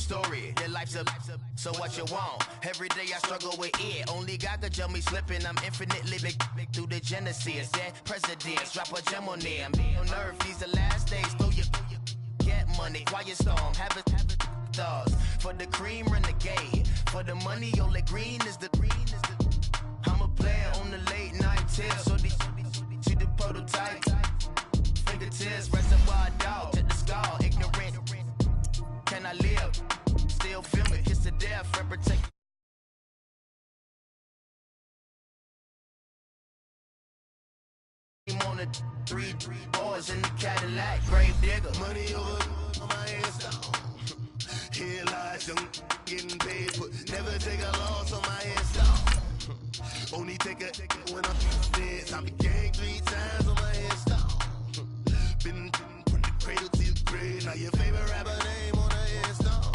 story. Your life's a so what you want? Every day I struggle with it. Only God could tell me slipping. I'm infinitely big through the genesis. Dead presidents, drop a gem on them. On earth, these the last days. Throw your get money, quiet storm. Have it stars. For the cream, renegade. For the money, only green is the green is the. I'm a player on the late night tip. So they see the prototype. Fingertips, reservoir dog. Check the skull, ignorant. Can I live? Still feel it, kiss to death, protect. On the three boys in the Cadillac, grave digger. Money over on my hands down. Here lies young, getting paid, but never take a loss on my hands down. Only take a when I'm dead. I'm the gang 3 times on my hands down. Been from the cradle to the grave. Now your favorite rapper name on the hands down.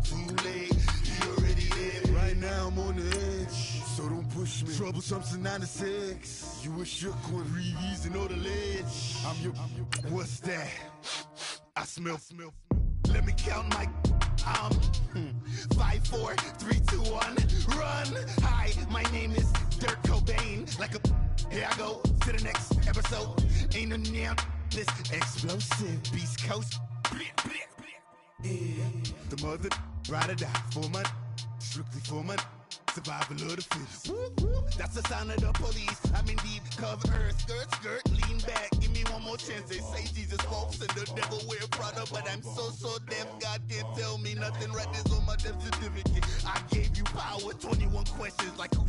Too late, he already dead. Right now I'm on the edge, so don't push me. Troublesome to 96. You a shook one, Reeves and all the ledge. I'm your, what's that? I smell. Let me count my, 5, 4, 3, 2, 1, run. Hi, my name is Dirk Cobain. Like a, here I go to the next episode. Ain't no damn this explosive Beast Coast. Yeah. The mother ride or die for my, strictly for my. Survival of the fittest. That's the sound of the police. I'm indeed cover skirt, lean back. Give me one more chance. They say Jesus walks and the devil wear Prada, but I'm so deaf. God can't tell me nothing. Right there's on my death certificate. I gave you power. 21 questions like who?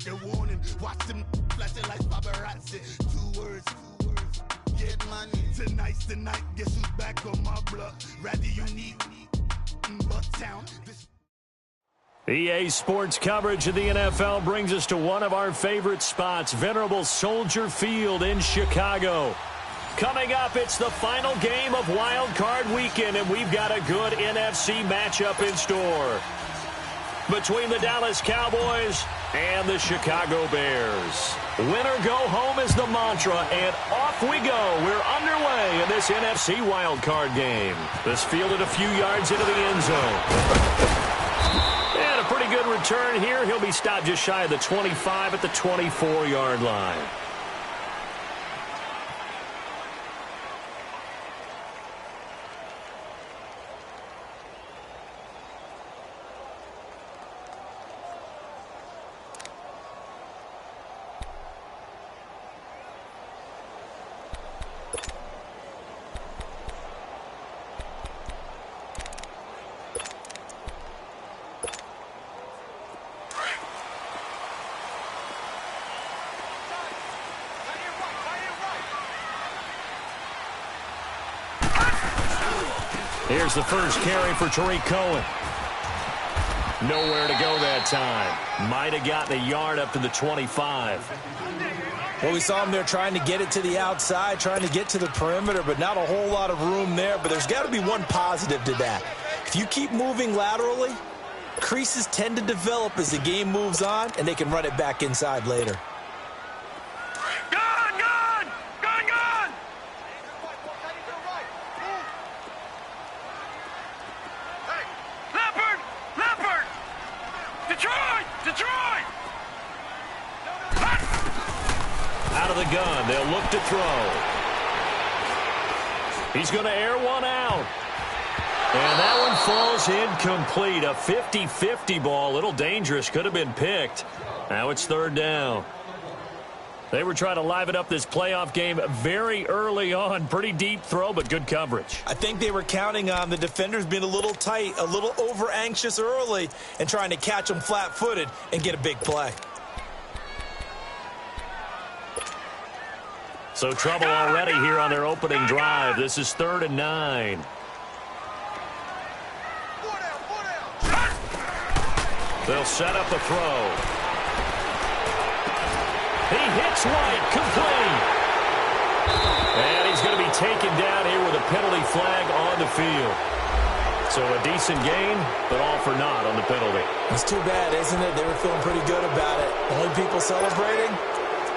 They're warning. Watch them flashing like paparazzi. 2 words. Get money. Tonight's the night. Guess who's back on my block? Rather you need Bucktown. EA Sports coverage of the NFL brings us to one of our favorite spots, venerable Soldier Field in Chicago. Coming up, it's the final game of Wild Card Weekend, and we've got a good NFC matchup in store between the Dallas Cowboys and the Chicago Bears. Winner go home is the mantra, and off we go. We're underway in this NFC Wild Card game. This fielded a few yards into the end zone. And a pretty good return here. He'll be stopped just shy of the 25 at the 24-yard line. Here's the first carry for Tariq Cohen. Nowhere to go that time. Might have gotten a yard up to the 25. Well, we saw him there trying to get it to the outside, trying to get to the perimeter, but not a whole lot of room there. But there's got to be one positive to that. If you keep moving laterally, creases tend to develop as the game moves on, and they can run it back inside later. Out of the gun, they'll look to throw. He's going to air one out. And that one falls incomplete. A 50-50 ball, a little dangerous, could have been picked. Now it's 3rd down. They were trying to liven up this playoff game very early on. Pretty deep throw, but good coverage. I think they were counting on the defenders being a little tight, a little over-anxious early, and trying to catch them flat-footed and get a big play. So trouble already here on their opening drive. This is 3rd and 9. They'll set up a throw. He hits White, complete. And he's going to be taken down here with a penalty flag on the field. So a decent gain, but all for naught on the penalty. It's too bad, isn't it? They were feeling pretty good about it. Only people celebrating,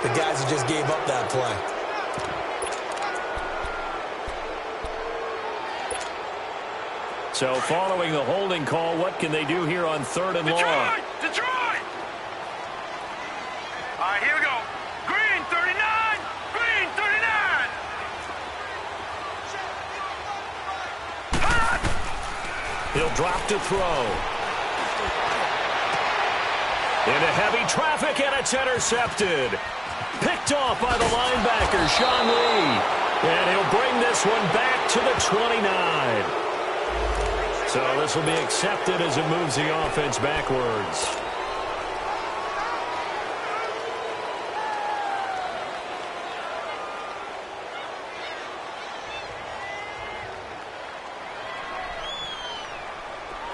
the guys who just gave up that play. So following the holding call, what can they do here on 3rd and long? Detroit! All right, here we go. Green 39! Green 39! He'll drop to throw. Into heavy traffic, and it's intercepted. Picked off by the linebacker, Sean Lee. And he'll bring this one back to the 29. So this will be accepted as it moves the offense backwards.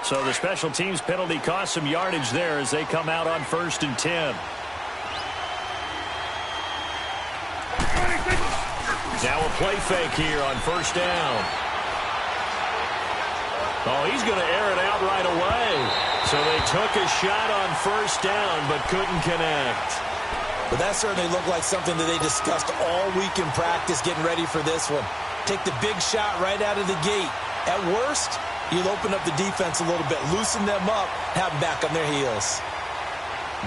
So the special teams penalty cost some yardage there as they come out on 1st and 10. Now a play fake here on 1st down. Oh, he's going to air it out right away. So they took a shot on 1st down but couldn't connect. But that certainly looked like something that they discussed all week in practice getting ready for this one. Take the big shot right out of the gate. At worst, you'll open up the defense a little bit, loosen them up, have them back on their heels.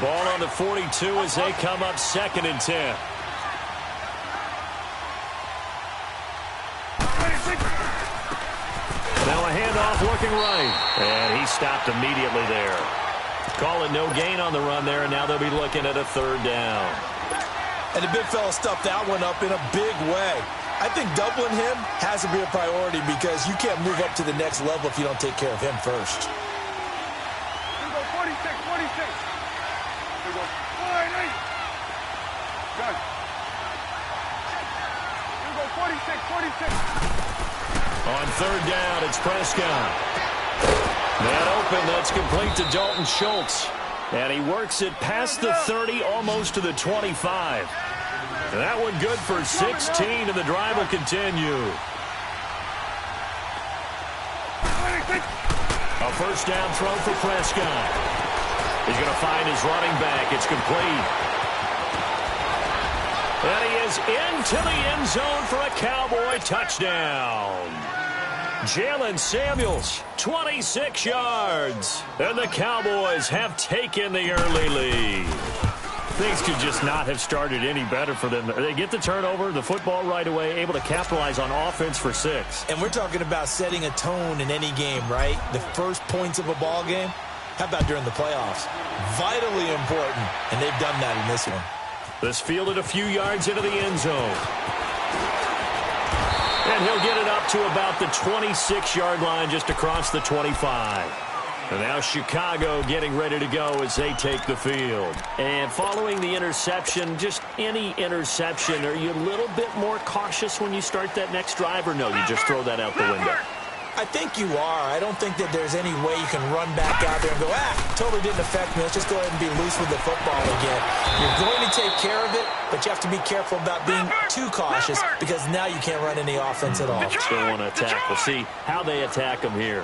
Ball on the 42 as they come up 2nd and 10. Now a handoff looking right. And he stopped immediately there. Call it no gain on the run there, and now they'll be looking at a 3rd down. And the big fella stuffed that one up in a big way. I think doubling him has to be a priority because you can't move up to the next level if you don't take care of him first. Here we go, 46, 46. Here we go, 48. Done. Here we go, 46, 46. On 3rd down, it's Prescott. That open, that's complete to Dalton Schultz. And he works it past the 30, almost to the 25. And that one good for 16, and the drive will continue. A 1st down throw for Prescott. He's going to find his running back. It's complete. And he is into the end zone for a Cowboy touchdown. Jalen Samuels, 26 yards. And the Cowboys have taken the early lead. Things could just not have started any better for them. They get the turnover, the football right away, able to capitalize on offense for 6. And we're talking about setting a tone in any game, right? The first points of a ball game. How about during the playoffs? Vitally important, and they've done that in this one. This fielded a few yards into the end zone. And he'll get it up to about the 26-yard line, just across the 25. And now Chicago getting ready to go as they take the field. And following the interception, just any interception, are you a little bit more cautious when you start that next drive, or no, you just throw that out the window? I think you are. I don't think that there's any way you can run back out there and go, totally didn't affect me. Let's just go ahead and be loose with the football again. You're going to take care of it, but you have to be careful about being too cautious because now you can't run any offense at all. Still want to attack. We'll see how they attack them here.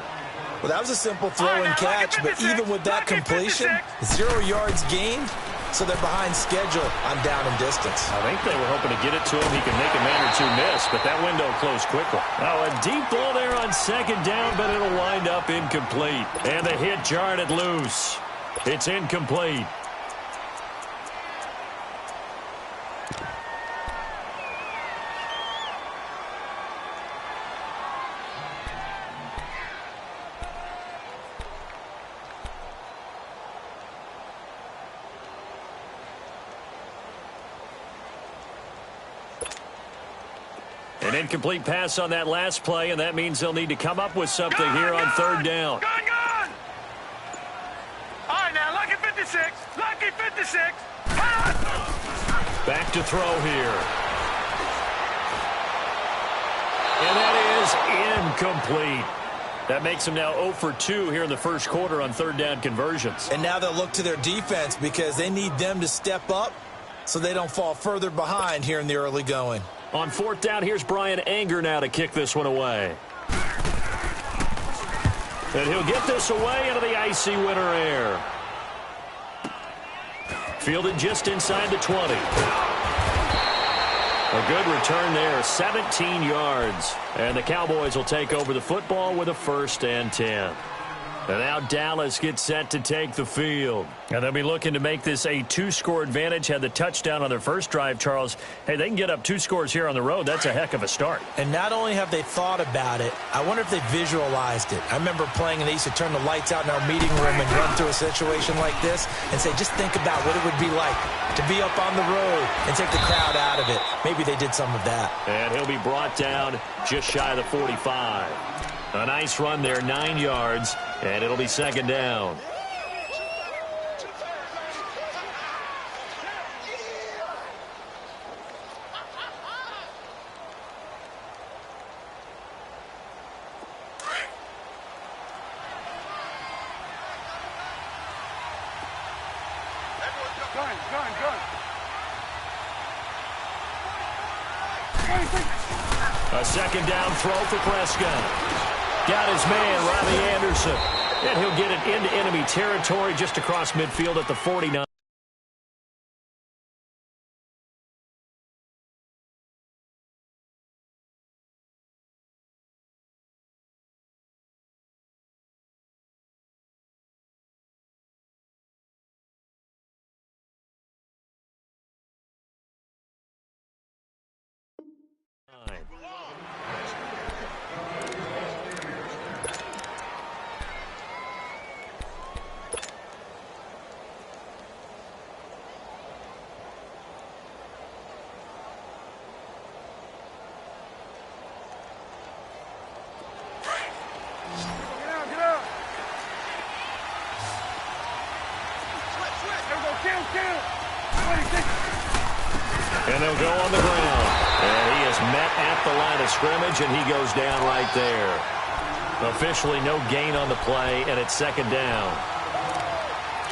Well, that was a simple throw and catch, but even with that completion, 0 yards gained, so they're behind schedule on down and distance. I think they were hoping to get it to him. He can make a man or two miss, but that window closed quickly. Now a deep ball there on 2nd down, but it'll wind up incomplete. And the hit jarred it loose. It's incomplete. An incomplete pass on that last play, and that means they'll need to come up with something here on 3rd down. Gone! All right, now, lucky 56. Lucky 56. Back to throw here. And that is incomplete. That makes them now 0 for 2 here in the first quarter on 3rd down conversions. And now they'll look to their defense because they need them to step up so they don't fall further behind here in the early going. On 4th down, here's Brian Anger now to kick this one away. And he'll get this away into the icy winter air. Fielded just inside the 20. A good return there, 17 yards. And the Cowboys will take over the football with a 1st and 10. And now Dallas gets set to take the field. And they'll be looking to make this a 2-score advantage. Had the touchdown on their first drive, Charles. Hey, they can get up 2 scores here on the road. That's a heck of a start. And not only have they thought about it, I wonder if they visualized it. I remember playing and they used to turn the lights out in our meeting room and run through a situation like this and say, just think about what it would be like to be up on the road and take the crowd out of it. Maybe they did some of that. And he'll be brought down just shy of the 45. A nice run there, 9 yards, and it'll be 2nd down. A 2nd down throw for Prescott. Got his man, Robbie Anderson. And he'll get it into enemy territory just across midfield at the 49. And they'll go on the ground. And he is met at the line of scrimmage, and he goes down right there. Officially no gain on the play, and it's 2nd down.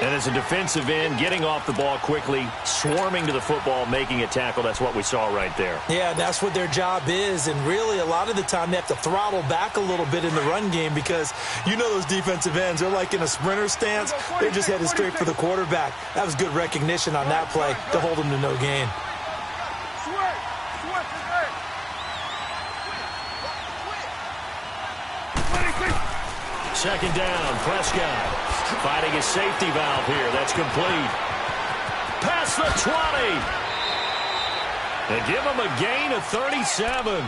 And as a defensive end, getting off the ball quickly, swarming to the football, making a tackle, that's what we saw right there. Yeah, that's what their job is. And really, a lot of the time, they have to throttle back a little bit in the run game because you know those defensive ends, they're like in a sprinter stance. They're just headed straight for the quarterback. That was good recognition on that play to hold them to no gain. 2nd down, Prescott fighting his safety valve here. That's complete. Past the 20. They give him a gain of 37.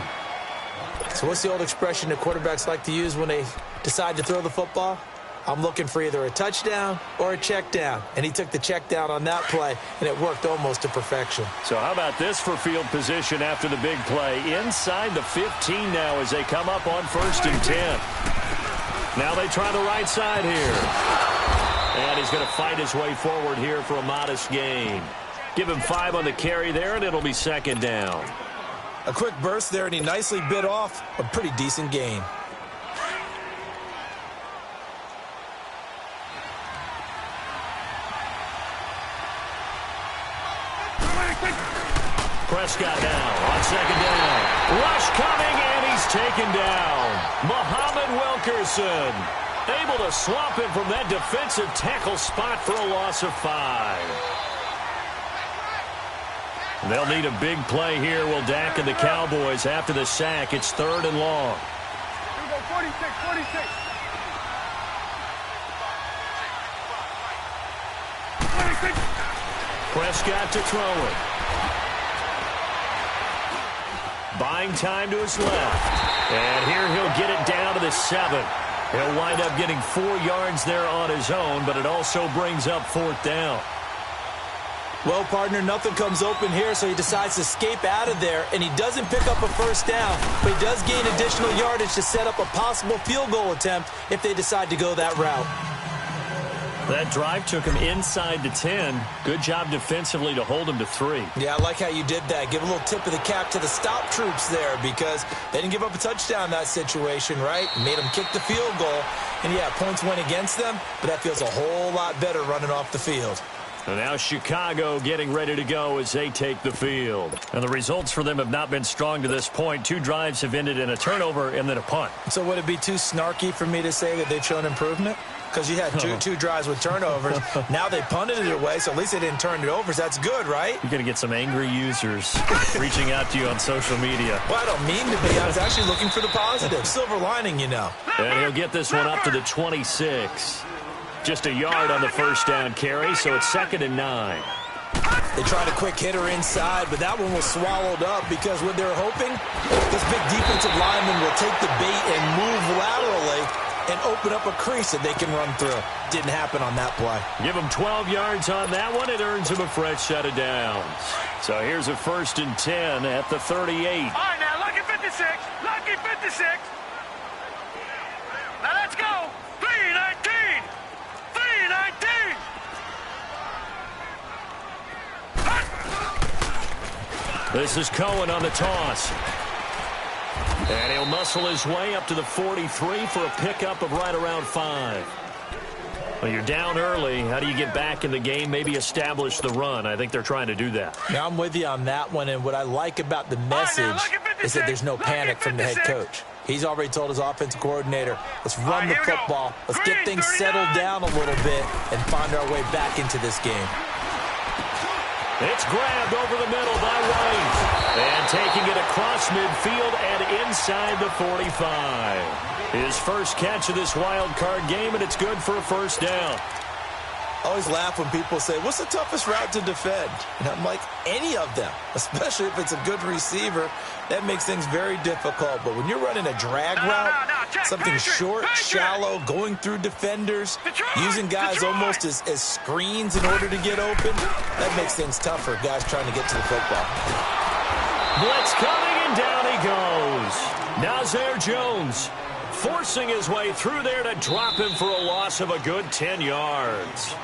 So what's the old expression that quarterbacks like to use when they decide to throw the football? I'm looking for either a touchdown or a check down. And he took the check down on that play, and it worked almost to perfection. So how about this for field position after the big play? Inside the 15 now as they come up on 1st and 10. Now they try the right side here. And he's going to fight his way forward here for a modest gain. Give him 5 on the carry there, and it'll be 2nd down. A quick burst there, and he nicely bit off a pretty decent gain. Prescott now on 2nd down. Rush coming, and he's taken down. Muhammad Wilkerson able to swamp him from that defensive tackle spot for a loss of 5. They'll need a big play here, will Dak and the Cowboys after the sack. It's 3rd and long. Here we go, 46. Prescott to throw it. Buying time to his left. And here he'll get it down to the 7. He'll wind up getting 4 yards there on his own, but it also brings up 4th down. Well, partner, nothing comes open here, so he decides to escape out of there, and he doesn't pick up a 1st down, but he does gain additional yardage to set up a possible field goal attempt if they decide to go that route. That drive took him inside the 10. Good job defensively to hold him to 3. Yeah, I like how you did that. Give a little tip of the cap to the stop troops there because they didn't give up a touchdown in that situation, right? Made them kick the field goal. And, yeah, points went against them, but that feels a whole lot better running off the field. And now Chicago getting ready to go as they take the field. And the results for them have not been strong to this point. 2 drives have ended in a turnover and then a punt. So would it be too snarky for me to say that they've shown improvement? because you had two drives with turnovers. Now they punted it away, so at least they didn't turn it over. So that's good, right? You're going to get some angry users reaching out to you on social media. Well, I don't mean to be. I was actually looking for the positive. Silver lining, you know. And he'll get this one up to the 26. Just a yard on the first down carry, so it's 2nd and 9. They tried a quick hitter inside, but that one was swallowed up because what they're hoping, this big defensive lineman will take the bait and move laterally and open up a crease that they can run through. Didn't happen on that play. Give him 12 yards on that one. It earns him a fresh set of downs. So here's a 1st and 10 at the 38. All right, now, lucky 56. Lucky 56. Now, let's go. 3-19. 3-19. This is Cohen on the toss. And he'll muscle his way up to the 43 for a pickup of right around 5. Well, you're down early. How do you get back in the game, maybe establish the run? I think they're trying to do that. Now, I'm with you on that one, and what I like about the message is that there's no panic from the head coach. He's already told his offensive coordinator, let's run the football, let's get things settled down a little bit and find our way back into this game. It's grabbed over the middle by White. And taking it across midfield and inside the 45. His first catch of this wild card game, and it's good for a first down. I always laugh when people say, what's the toughest route to defend? And I'm like, any of them, especially if it's a good receiver. That makes things very difficult. But when you're running a drag route, something short, shallow, going through defenders, using guys almost as screens in order to get open, that makes things tough for guys trying to get to the football. Blitz coming, and down he goes. Nazir Jones forcing his way through there to drop him for a loss of a good 10 yards.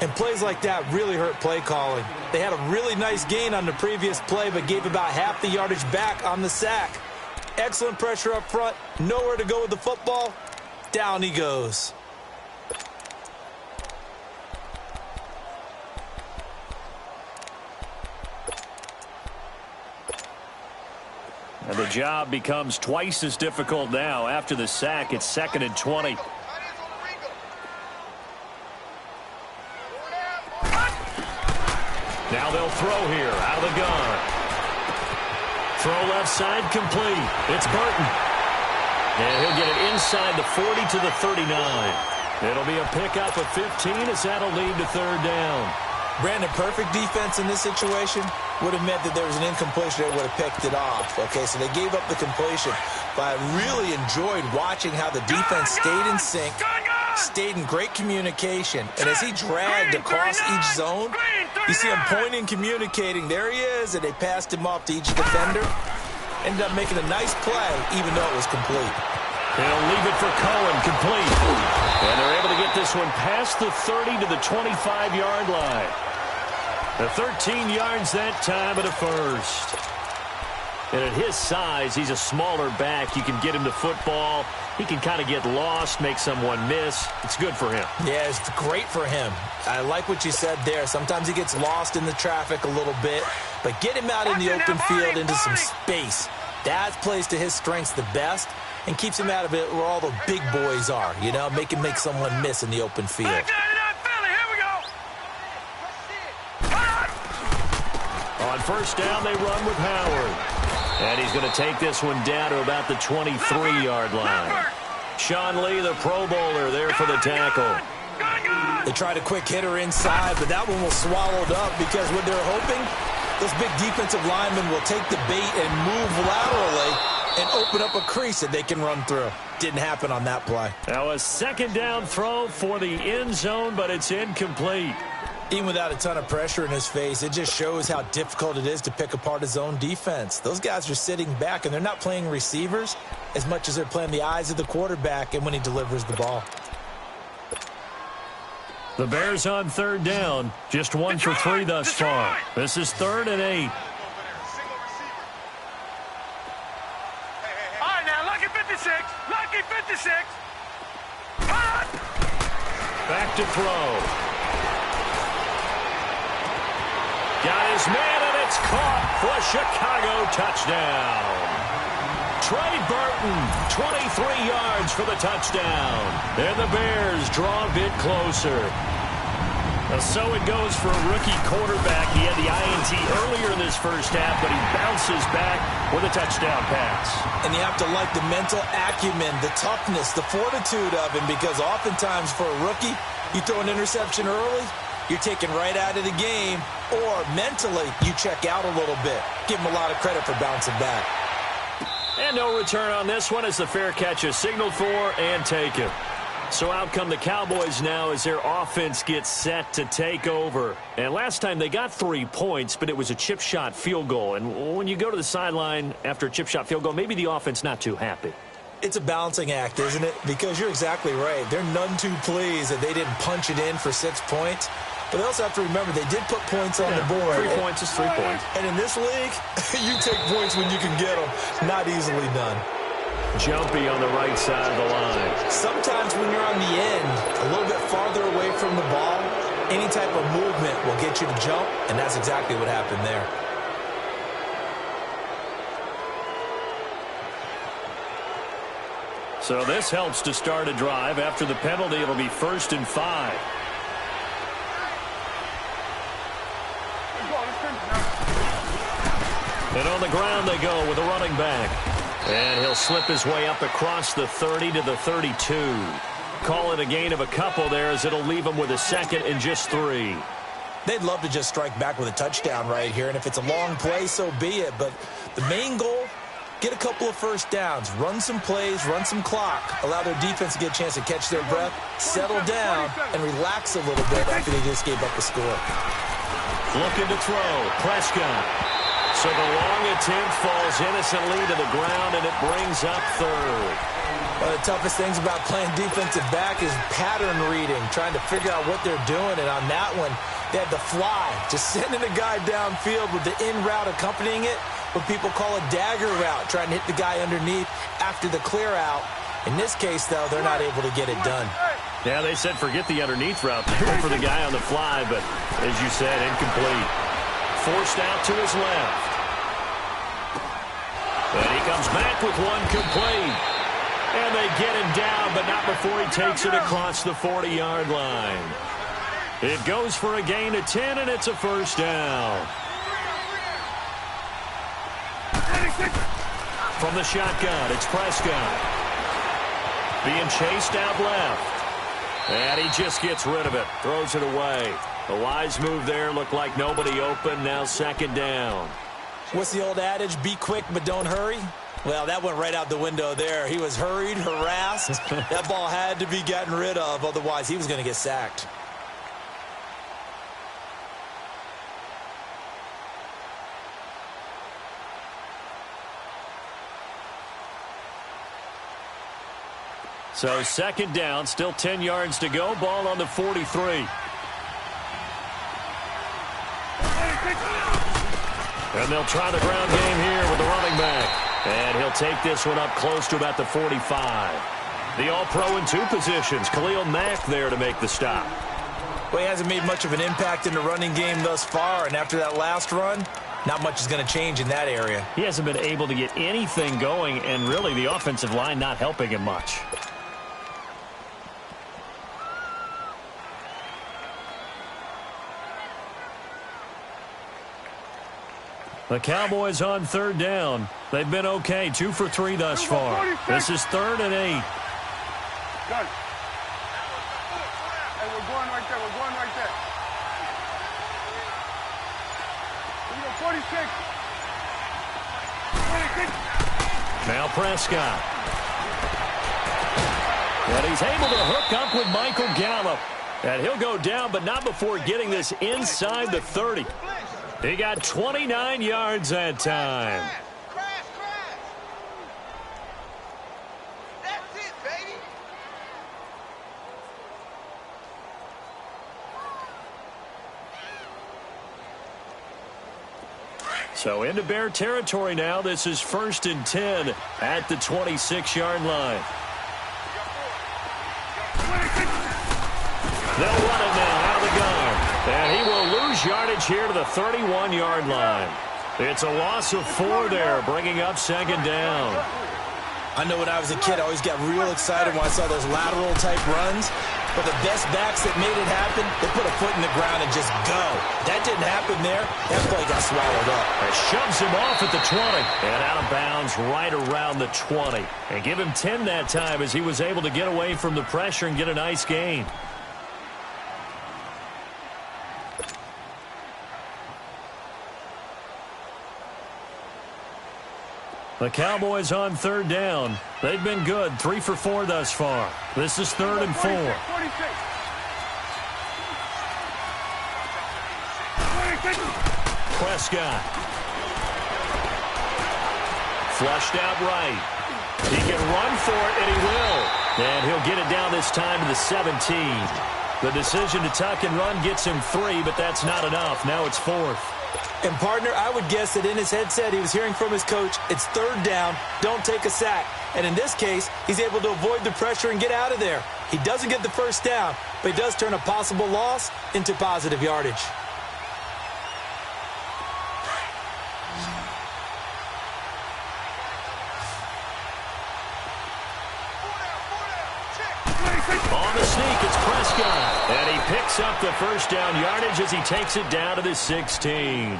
And plays like that really hurt play calling. They had a really nice gain on the previous play, but gave about half the yardage back on the sack. Excellent pressure up front. Nowhere to go with the football. Down he goes. And the job becomes twice as difficult now. After the sack, it's 2nd and 20. Now they'll throw here, out of the gun. Throw left side, complete. It's Burton. And he'll get it inside the 40 to the 39. It'll be a pickup of 15 as that'll lead to 3rd down. Brandon, perfect defense in this situation would have meant that there was an incompletion that would have picked it off. Okay, so they gave up the completion. But I really enjoyed watching how the defense stayed in sync, stayed in great communication. And as he dragged across each zone, you see him pointing, communicating. There he is, and they passed him off to each defender. Ended up making a nice play, even though it was complete. They'll leave it for Cohen, complete. And they're able to get this one past the 30 to the 25-yard line. The 13 yards that time at a first. And at his size, he's a smaller back. You can get him to football. He can kind of get lost, make someone miss. It's good for him. Yeah, it's great for him. I like what you said there. Sometimes he gets lost in the traffic a little bit. But get him out in the open field into some space. That plays to his strengths the best and keeps him out of it where all the big boys are. You know, make someone miss in the open field. On first down, they run with Howard. And he's going to take this one down to about the 23-yard line. Sean Lee, the Pro Bowler, there for the tackle. They tried a quick hitter inside, but that one was swallowed up because what they're hoping, this big defensive lineman will take the bait and move laterally and open up a crease that they can run through. Didn't happen on that play. Now a 2nd down throw for the end zone, but it's incomplete. Even without a ton of pressure in his face, it just shows how difficult it is to pick apart his own defense. Those guys are sitting back, and they're not playing receivers as much as they're playing the eyes of the quarterback and when he delivers the ball. The Bears on 3rd down, just 1 for 3 thus far. This is 3rd and 8. All right, now, lucky 56. Lucky 56. Back to throw. Got his man, and it's caught for a Chicago touchdown. Trey Burton, 23 yards for the touchdown. And the Bears draw a bit closer. So it goes for a rookie quarterback. He had the INT earlier in this first half, but he bounces back with a touchdown pass. And you have to like the mental acumen, the toughness, the fortitude of him, because oftentimes for a rookie, you throw an interception early, you're taken right out of the game, or mentally you check out a little bit. Give him a lot of credit for bouncing back. And no return on this one as the fair catch is signaled for and taken. So out come the Cowboys now as their offense gets set to take over. And last time they got 3 points, but it was a chip shot field goal. And when you go to the sideline after a chip shot field goal, maybe the offense not too happy. It's a balancing act, isn't it? Because you're exactly right. They're none too pleased that they didn't punch it in for 6 points. But they also have to remember they did put points on the board. 3 points is 3 points. And in this league, you take points when you can get them. Not easily done. Jumpy on the right side of the line. Sometimes when you're on the end, a little bit farther away from the ball, any type of movement will get you to jump, and that's exactly what happened there. So this helps to start a drive. After the penalty, it'll be 1st and 5. And on the ground they go with a running back. And he'll slip his way up across the 30 to the 32. Call it a gain of a couple there as it'll leave him with a 2nd and just 3. They'd love to just strike back with a touchdown right here. And if it's a long play, so be it. But the main goal, get a couple of first downs, run some plays, run some clock, allow their defense to get a chance to catch their breath, settle down, and relax a little bit after they just gave up a score. Looking to throw. Prescott. So the long attempt falls innocently to the ground, and it brings up 3rd. One of the toughest things about playing defensive back is pattern reading, trying to figure out what they're doing. And on that one, they had the fly, just sending a guy downfield with the in route accompanying it, what people call a dagger route, trying to hit the guy underneath after the clear out. In this case, though, they're not able to get it done. Yeah, they said forget the underneath route. They went for the guy on the fly, but as you said, incomplete. Forced out to his left. And he comes back with one complete. And they get him down, but not before he takes it across the 40-yard line. It goes for a gain of 10, and it's a 1st down. From the shotgun, it's Prescott. Being chased out left. And he just gets rid of it. Throws it away. A wise move there. Looked like nobody open. Now 2nd down. What's the old adage? Be quick, but don't hurry. Well, that went right out the window there. He was hurried, harassed. That ball had to be gotten rid of. Otherwise, he was going to get sacked. So 2nd down, still 10 yards to go. Ball on the 43. And they'll try the ground game here with the running back. And he'll take this one up close to about the 45. The All-Pro in 2 positions. Khalil Mack there to make the stop. Well, he hasn't made much of an impact in the running game thus far. And after that last run, not much is going to change in that area. He hasn't been able to get anything going, and really the offensive line not helping him much. The Cowboys on 3rd down. They've been okay, 2 for 3 thus far. This is 3rd and 8. Done. Hey, we're going right there. We're going right there. Here we go, 46. 46. Now Prescott. And he's able to hook up with Michael Gallup. And he'll go down, but not before getting this inside the 30. He got 29 yards that time. Crash. That's it, baby. So into Bear territory now. This is 1st and 10 at the 26-yard line. They'll run it now out of the gun. And he will lose yardage here to the 31-yard line. It's a loss of 4 there, bringing up 2nd down. I know when I was a kid, I always got real excited when I saw those lateral-type runs. But the best backs that made it happen, they put a foot in the ground and just go. That didn't happen there. That play got swallowed up. It shoves him off at the 20. And out of bounds right around the 20. And give him 10 that time as he was able to get away from the pressure and get a nice gain. The Cowboys on third down. They've been good, 3 for 4 thus far. This is 3rd and 4. 46. Prescott. Flushed out right. He can run for it, and he will. And he'll get it down this time to the 17. The decision to tuck and run gets him 3, but that's not enough. Now it's 4th. And, partner, I would guess that in his headset he was hearing from his coach, it's 3rd down, don't take a sack. And in this case, he's able to avoid the pressure and get out of there. He doesn't get the first down, but he does turn a possible loss into positive yardage. On the sneak, it's Prescott. And he picks up the first down yardage as he takes it down to the 16.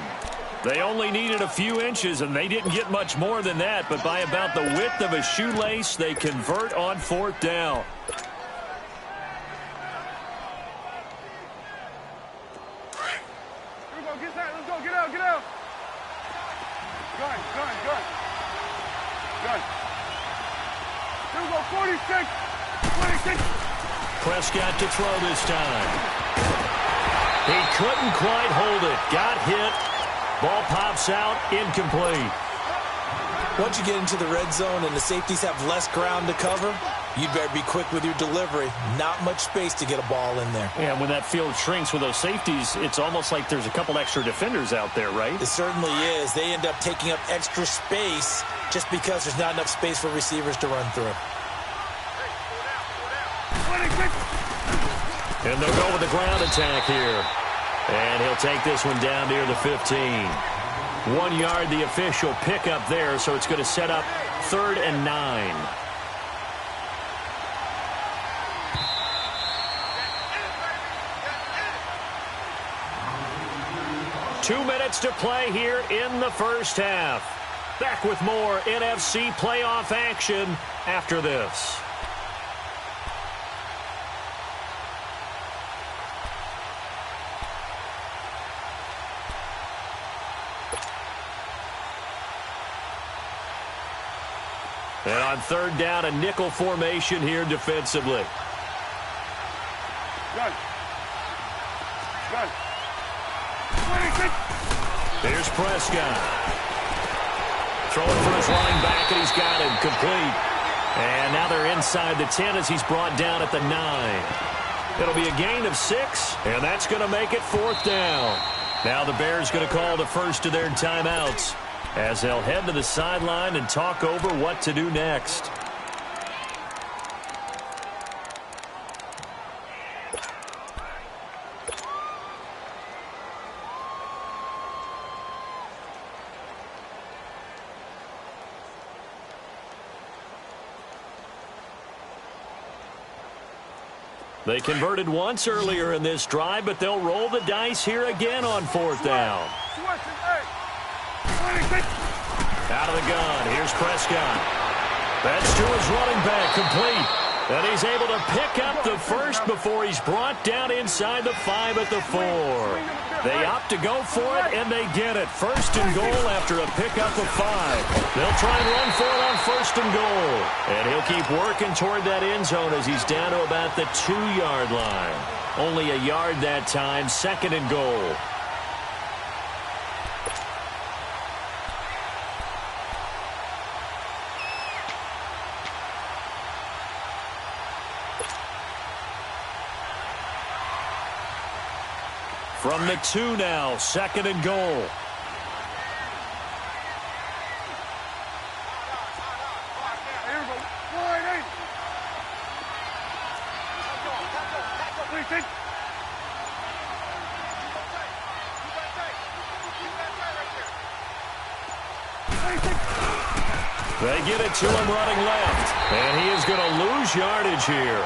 They only needed a few inches, and they didn't get much more than that. But by about the width of a shoelace, they convert on 4th down. Here we go. Get that. Let's go. Get out. Get out. Gun. Here we go. 46. 26. Prescott to throw this time. He couldn't quite hold it. Got hit. Ball pops out. Incomplete. Once you get into the red zone and the safeties have less ground to cover, you'd better be quick with your delivery. Not much space to get a ball in there. Yeah, when that field shrinks with those safeties, it's almost like there's a couple extra defenders out there, right? It certainly is. They end up taking up extra space just because there's not enough space for receivers to run through. And they'll go with the ground attack here. And he'll take this one down near the 15. 1 yard, the official pickup there, so it's going to set up 3rd and 9. Two minutes to play here in the first half. Back with more NFC playoff action after this. And on 3rd down, a nickel formation here defensively. Gun. Here's Prescott. Throwing for his line back, and he's got him complete. And now they're inside the 10 as he's brought down at the 9. It'll be a gain of 6, and that's going to make it 4th down. Now the Bears going to call the first of their timeouts as they'll head to the sideline and talk over what to do next. They converted once earlier in this drive, but they'll roll the dice here again on 4th down. Out of the gun, here's Prescott. That's to his running back, complete. And he's able to pick up the first before he's brought down inside the 5 at the 4. They opt to go for it, and they get it. 1st and goal after a pickup of 5. They'll try and run for it on 1st and goal. And he'll keep working toward that end zone as he's down to about the 2-yard line. Only a yard that time, 2nd and goal. From the 2 now, 2nd and goal. They get it to him running left, and he is going to lose yardage here.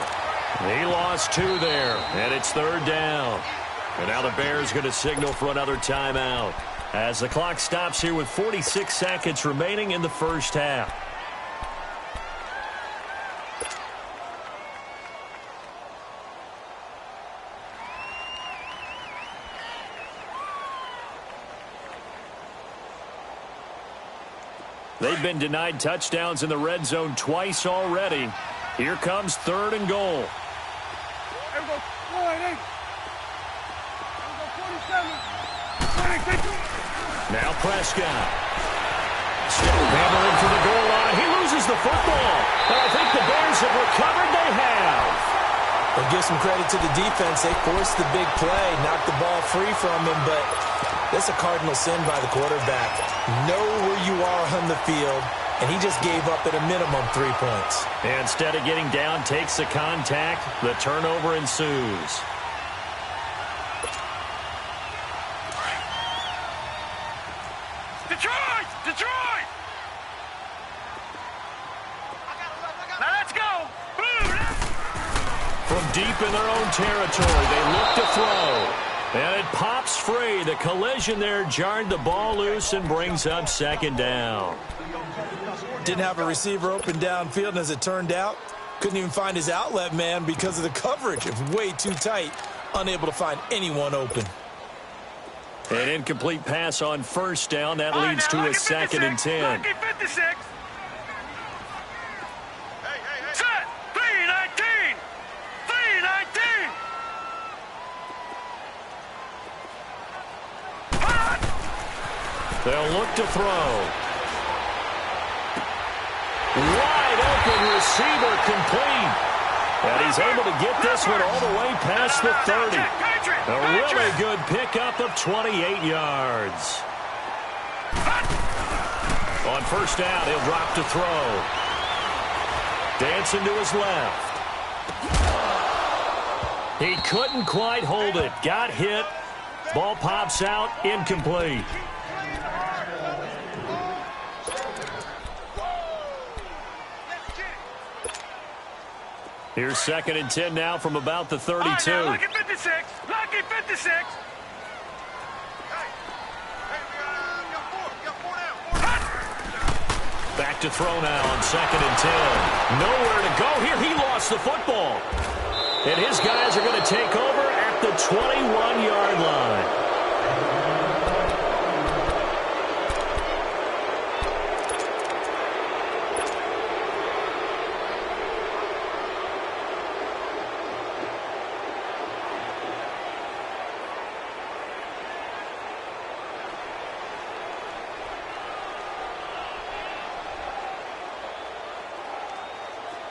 He lost 2 there, and it's 3rd down. And now the Bears going to signal for another timeout as the clock stops here with 46 seconds remaining in the first half. They've been denied touchdowns in the red zone twice already. Here comes 3rd and goal. Here we go. 48. Here we go. 47. Now Prescott. Still hammering for the goal line. He loses the football. But I think the Bears have recovered. They have. We'll give some credit to the defense. They forced the big play, knocked the ball free from him, but that's a cardinal sin by the quarterback. Know where you are on the field, and he just gave up at a minimum 3 points. Instead of getting down, takes the contact. The turnover ensues. Detroit! Detroit! Now let's go! From deep in their own territory, they look to throw. And it pops free. The collision there jarred the ball loose and brings up 2nd down. Didn't have a receiver open downfield, and as it turned out, couldn't even find his outlet man because of the coverage. It was way too tight, unable to find anyone open. An incomplete pass on 1st down. That leads to a 2nd and 10. Lucky 56. Set. 319. 319. They'll look to throw. Wide open receiver complete. And he's able to get this one all the way past the 30. A really good pickup of 28 yards. On 1st down, he'll drop to throw. Dancing to his left. He couldn't quite hold it. Got hit. Ball pops out. Incomplete. Here's 2nd and 10 now from about the 32. Lucky 56. Lucky 56. Back to throw now on 2nd and 10. Nowhere to go here. He lost the football. And his guys are going to take over at the 21-yard line.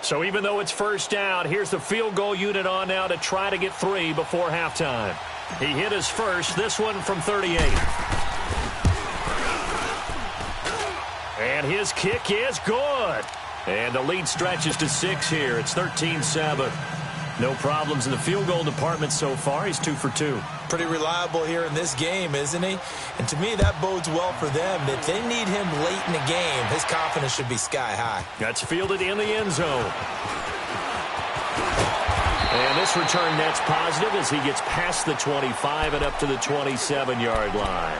So even though it's 1st down, here's the field goal unit on now to try to get 3 before halftime. He hit his first, this one from 38. And his kick is good. And the lead stretches to 6 here. It's 13-7. No problems in the field goal department so far. He's 2 for 2. Pretty reliable here in this game, isn't he? And to me, that bodes well for them. If they need him late in the game, his confidence should be sky high. That's fielded in the end zone. And this return net's positive as he gets past the 25 and up to the 27-yard line.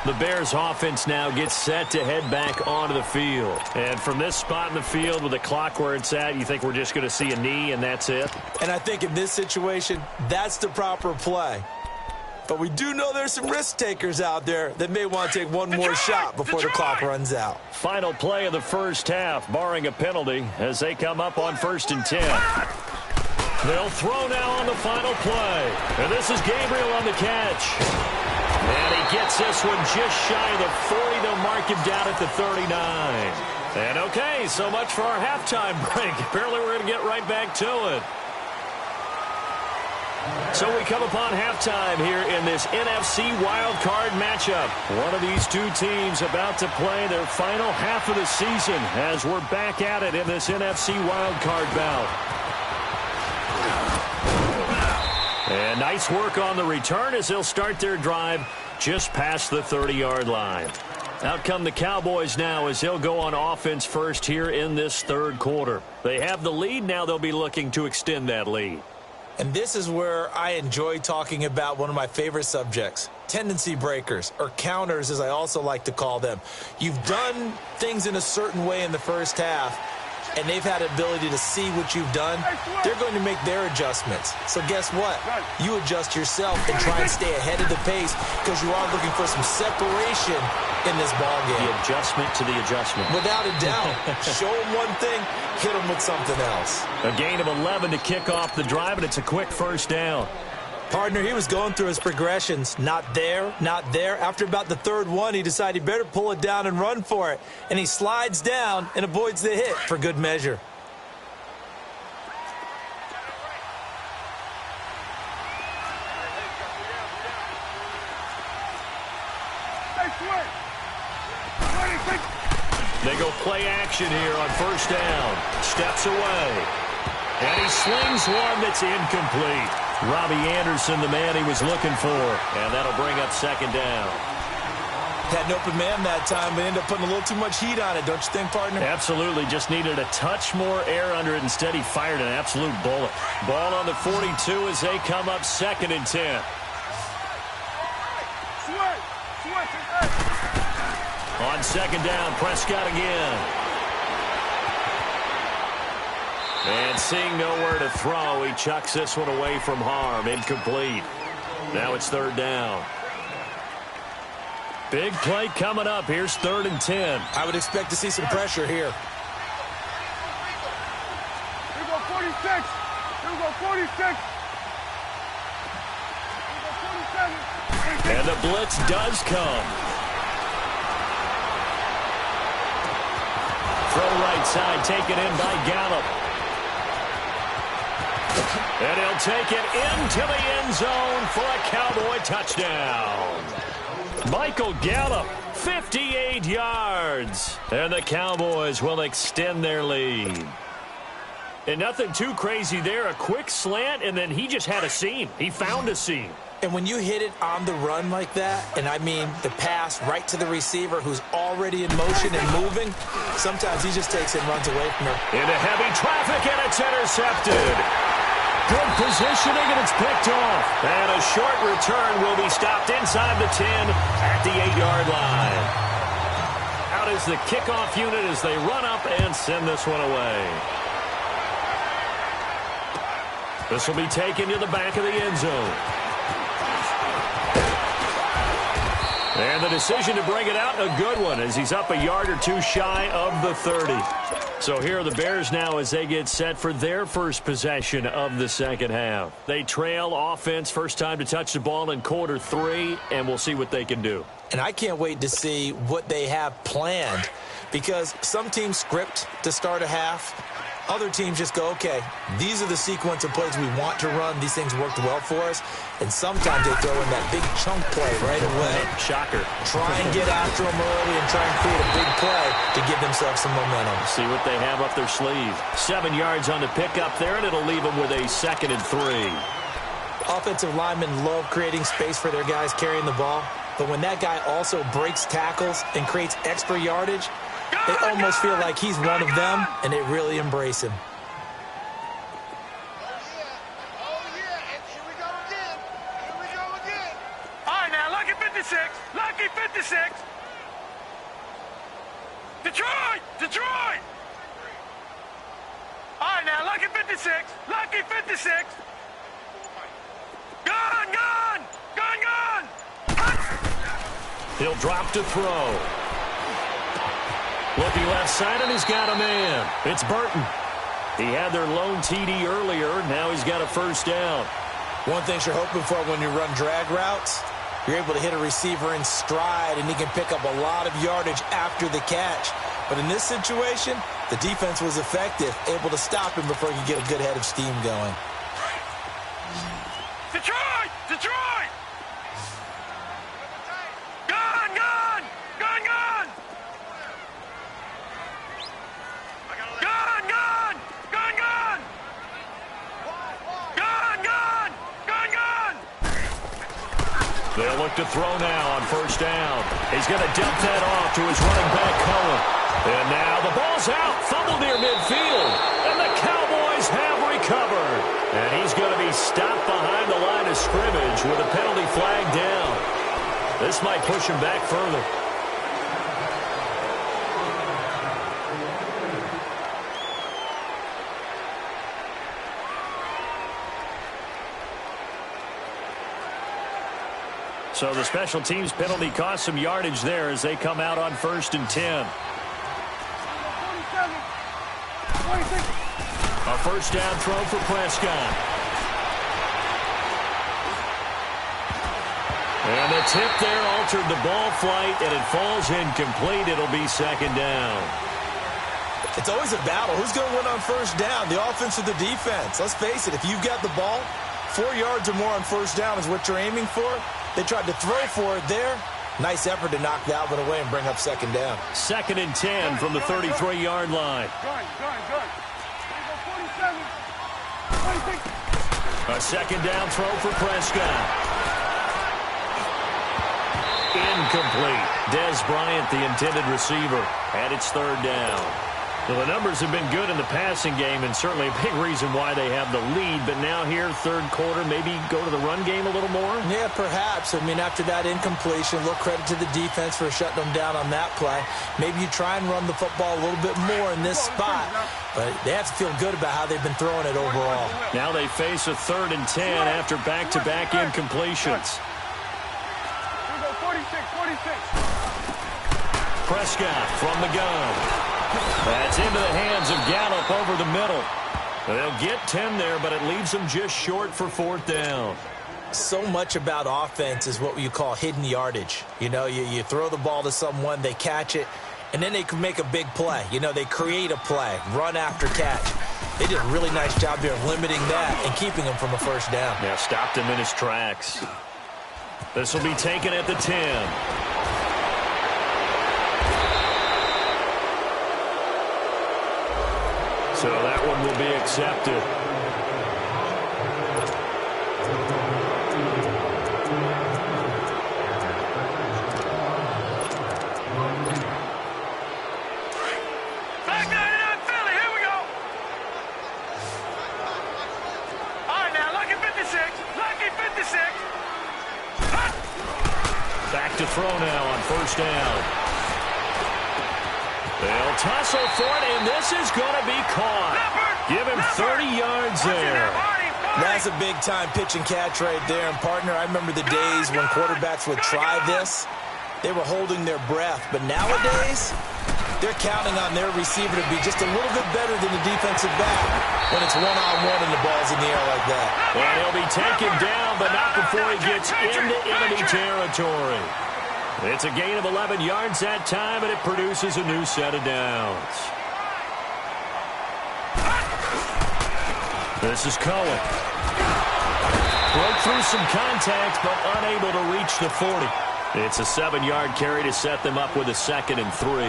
The Bears offense now gets set to head back onto the field. And from this spot in the field with the clock where it's at, you think we're just going to see a knee and that's it? And I think in this situation, that's the proper play. But we do know there's some risk takers out there that may want to take one more shot before the clock runs out. Final play of the first half, barring a penalty, as they come up on 1st and 10. They'll throw now on the final play. And this is Gabriel on the catch. And he gets this one just shy of the 40. They'll mark him down at the 39. And okay, so much for our halftime break. Apparently we're going to get right back to it. So we come upon halftime here in this NFC wildcard matchup. One of these two teams about to play their final half of the season as we're back at it in this NFC wildcard bout. And nice work on the return as they'll start their drive just past the 30-yard line. Out come the Cowboys now as they'll go on offense first here in this third quarter. They have the lead. Now they'll be looking to extend that lead. And this is where I enjoy talking about one of my favorite subjects, tendency breakers, or counters as I also like to call them. You've done things in a certain way in the first half, and they've had the ability to see what you've done. They're going to make their adjustments. So guess what? You adjust yourself and try and stay ahead of the pace because you are looking for some separation in this ball game. The adjustment to the adjustment. Without a doubt. Show them one thing, hit them with something else. A gain of 11 to kick off the drive, and it's a quick first down. Partner, he was going through his progressions. Not there, not there. After about the third one, he decided he better pull it down and run for it. And he slides down and avoids the hit for good measure. They go play action here on first down. Steps away. And he slings one that's incomplete. Robbie Anderson, the man he was looking for. And that'll bring up second down. Had an open man that time, but ended up putting a little too much heat on it, don't you think, partner? Absolutely. Just needed a touch more air under it. Instead, he fired an absolute bullet. Ball on the 42 as they come up 2nd and 10. On second down, Prescott again. And seeing nowhere to throw, he chucks this one away from harm. Incomplete. Now it's third down. Big play coming up. Here's 3rd and 10. I would expect to see some pressure here. Here we go 46. Here we go 46. Here we go 47. And the blitz does come. Throw right side, taken in by Gallup. And he'll take it into the end zone for a Cowboy touchdown. Michael Gallup, 58 yards. And the Cowboys will extend their lead. And nothing too crazy there. A quick slant, and then he just had a seam. He found a seam. And when you hit it on the run like that, and I mean the pass right to the receiver who's already in motion and moving, sometimes he just takes it and runs away from her. Into heavy traffic, and it's intercepted. Good positioning, and it's picked off. And a short return will be stopped inside the 10 at the 8-yard line. Out is the kickoff unit as they run up and send this one away. This will be taken to the back of the end zone. And the decision to bring it out, a good one, as he's up a yard or two shy of the 30. So here are the Bears now as they get set for their first possession of the second half. They trail offense, first time to touch the ball in quarter 3, and we'll see what they can do. And I can't wait to see what they have planned, because some teams script to start a half. Other teams just go, okay, these are the sequence of plays we want to run. These things worked well for us. And sometimes they throw in that big chunk play right away. Shocker. Try and get after them early and try and create a big play to give themselves some momentum. See what they have up their sleeve. 7 yards on the pickup there, and it'll leave them with a 2nd and 3. Offensive linemen love creating space for their guys carrying the ball. But when that guy also breaks tackles and creates extra yardage, they almost feel like he's one of them, and they really embrace him. Oh, yeah. And here we go again. Here we go again. All right, now, lucky 56. Lucky 56. Detroit! Detroit! All right, now, lucky 56. Lucky 56. Gone, gone! Gone, gone! He'll drop to throw. Looking left side, and he's got a man. It's Burton. He had their lone TD earlier. Now he's got a first down. One thing you're hoping for when you run drag routes, you're able to hit a receiver in stride, and he can pick up a lot of yardage after the catch. But in this situation, the defense was effective, able to stop him before he could get a good head of steam going. Detroit! Detroit! Gone, gone! Gone, gone! Gone, gone! Gone, gone! Gone, gone! Gone, gone! They'll look to throw now on first down. He's going to dump that off to his running back, Cohen. And now the ball's out. Fumble near midfield. And the Cowboys have recovered. And he's going to be stopped behind the line of scrimmage with a penalty flag down. This might push him back further. So the special teams penalty cost some yardage there as they come out on 1st and 10. A first down throw for Prescott. And the tip there altered the ball flight, and it falls incomplete. It'll be 2nd down. It's always a battle. Who's going to win on first down, the offense or the defense? Let's face it, if you've got the ball, 4 yards or more on first down is what you're aiming for. They tried to throw for it there. Nice effort to knock that one away and bring up 2nd down. 2nd and 10 from the 33-yard line. A 2nd down throw for Prescott. Incomplete. Des Bryant, the intended receiver. And it's 3rd down. Well, the numbers have been good in the passing game, and certainly a big reason why they have the lead. But now here, 3rd quarter, maybe go to the run game a little more? Yeah, perhaps. I mean, after that incompletion, a little credit to the defense for shutting them down on that play. Maybe you try and run the football a little bit more in this spot. But they have to feel good about how they've been throwing it overall. Now they face a 3rd and 10 after back-to-back incompletions. Prescott from the gun. That's into the hands of Gallup over the middle. They'll get 10 there, but it leaves them just short for 4th down. So much about offense is what you call hidden yardage. You know, you throw the ball to someone, they catch it, and then they can make a big play. You know, they create a play, run after catch. They did a really nice job there of limiting that and keeping him from a first down. Yeah, stopped him in his tracks. This will be taken at the 10. So that one will be accepted. Back 99 Philly, here we go. All right, now, lucky 56. Lucky 56. Back to throw now on first down. They'll tussle for it, and this is going to be caught. Give him 30 yards there. That's a big-time pitch and catch right there. And, partner, I remember the days when quarterbacks would try this. They were holding their breath. But nowadays, they're counting on their receiver to be just a little bit better than the defensive back when it's one-on-one and the ball's in the air like that. And he'll be taken down, but not before he gets into enemy territory. It's a gain of 11 yards that time, and it produces a new set of downs. This is Cohen. Broke through some contact, but unable to reach the 40. It's a 7-yard carry to set them up with a 2nd and 3.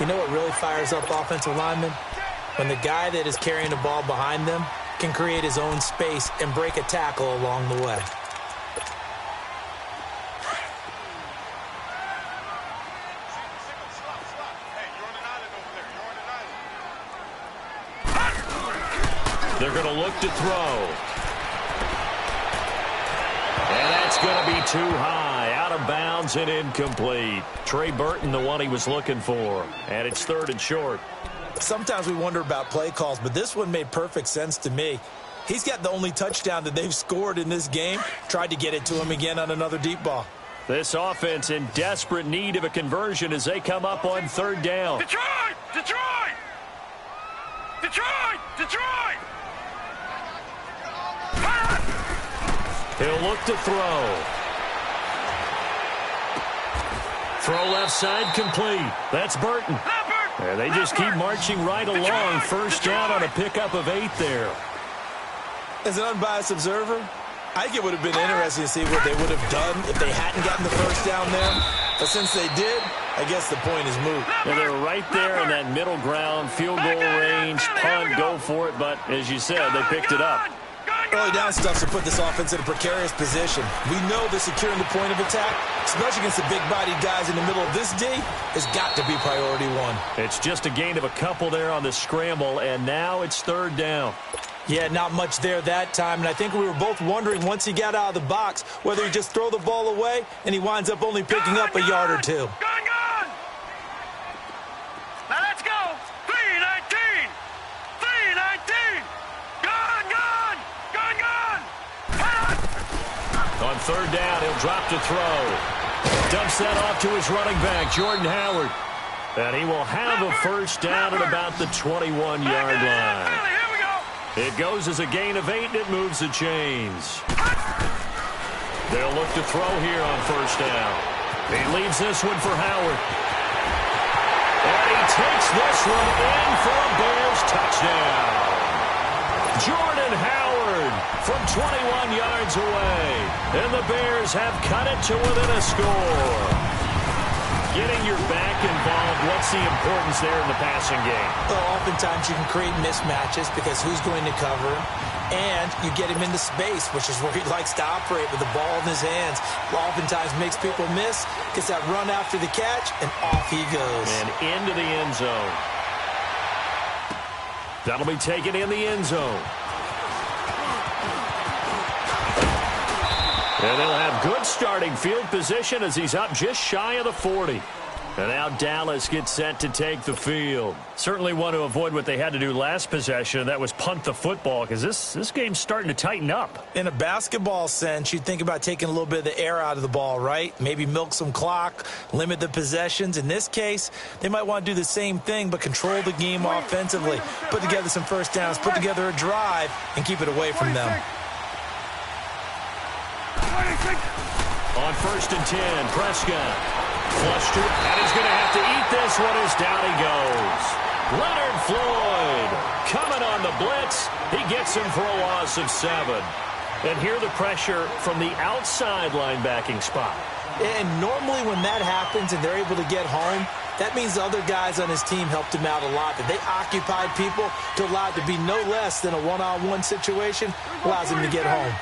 You know what really fires up offensive linemen? When the guy that is carrying the ball behind them can create his own space and break a tackle along the way. They're going to look to throw. And that's going to be too high. Out of bounds and incomplete. Trey Burton, the one he was looking for. And it's 3rd and short. Sometimes we wonder about play calls, but this one made perfect sense to me. He's got the only touchdown that they've scored in this game. Tried to get it to him again on another deep ball. This offense in desperate need of a conversion as they come up on 3rd down. Detroit! Detroit! Detroit! Detroit! He'll look to throw. Throw left side complete. That's Burton. And they just keep marching right along. First down on a pickup of 8 there. As an unbiased observer, I think it would have been interesting to see what they would have done if they hadn't gotten the first down there. But since they did, I guess the point is moot. And they're right there in that middle ground, field goal range, punt, go for it. But as you said, they picked it up. Gun Early down stuff to put this offense in a precarious position. We know that securing the point of attack, especially against the big-bodied guys in the middle of this D, has got to be priority one. It's just a gain of a couple there on the scramble, and now it's third down. Yeah, not much there that time, and I think we were both wondering once he got out of the box whether he'd just throw the ball away, and he winds up only picking up a yard or two. Gone! Now let's go! 3-19! 3-19! Gone! On third down, he'll drop to throw. Dumps that off to his running back, Jordan Howard. And he will have a first down at about the 21-yard line. It goes as a gain of 8, and it moves the chains. They'll look to throw here on first down. He leaves this one for Howard. And he takes this one in for a Bears touchdown. Jordan Howard from 21 yards away. And the Bears have cut it to within a score. Getting your back involved, what's the importance there in the passing game? Well, oftentimes you can create mismatches because who's going to cover him? And you get him into space, which is where he likes to operate with the ball in his hands. Oftentimes makes people miss, gets that run after the catch, and off he goes. And into the end zone. That'll be taken in the end zone. And they'll have good starting field position as he's up just shy of the 40. And now Dallas gets set to take the field. Certainly want to avoid what they had to do last possession, and that was punt the football, because this game's starting to tighten up. In a basketball sense, you think about taking a little bit of the air out of the ball, right? Maybe milk some clock, limit the possessions. In this case, they might want to do the same thing, but control the game offensively. Put together some first downs, put together a drive, and keep it away from them. On first and 10, Prescott. Flush to it, and he's going to have to eat this one as down he goes. Leonard Floyd coming on the blitz. He gets him for a loss of 7. And here the pressure from the outside linebacking spot. And normally when that happens and they're able to get home, that means the other guys on his team helped him out a lot. That they occupied people to allow it to be no less than a one-on-one situation, allows him to get home.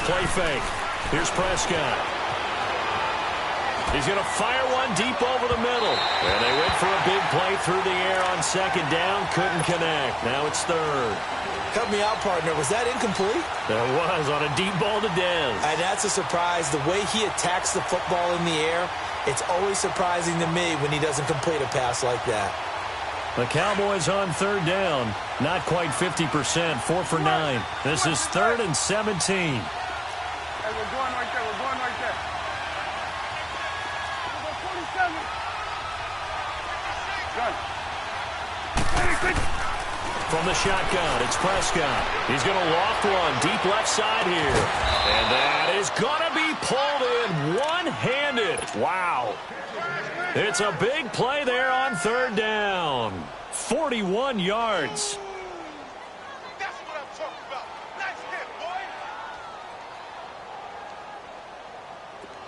Play fake. Here's Prescott. He's going to fire one deep over the middle. And they went for a big play through the air on second down. Couldn't connect. Now it's third. Help me out, partner. Was that incomplete? That was on a deep ball to Dez. And that's a surprise. The way he attacks the football in the air, it's always surprising to me when he doesn't complete a pass like that. The Cowboys on third down. Not quite 50%. 4 for 9. This is 3rd and 17. Hey, we're going right there. We're going right there. We're 47. Gun. 26. From the shotgun, it's Prescott. He's going to loft one deep left side here. And that is going to be pulled in one-handed. Wow. It's a big play there on third down. 41 yards. That's what I'm talking about. Nice hit, boy.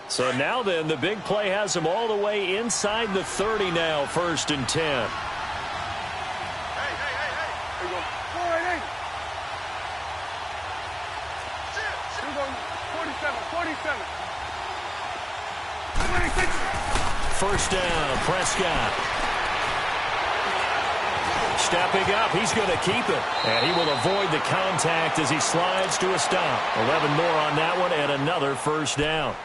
So now then, the big play has him all the way inside the 30 now, 1st and 10. Hey. Here we go. 4-8. Here we go. 47. 26. First down, Prescott. Stepping up, he's going to keep it. And he will avoid the contact as he slides to a stop. 11 more on that one and another first down.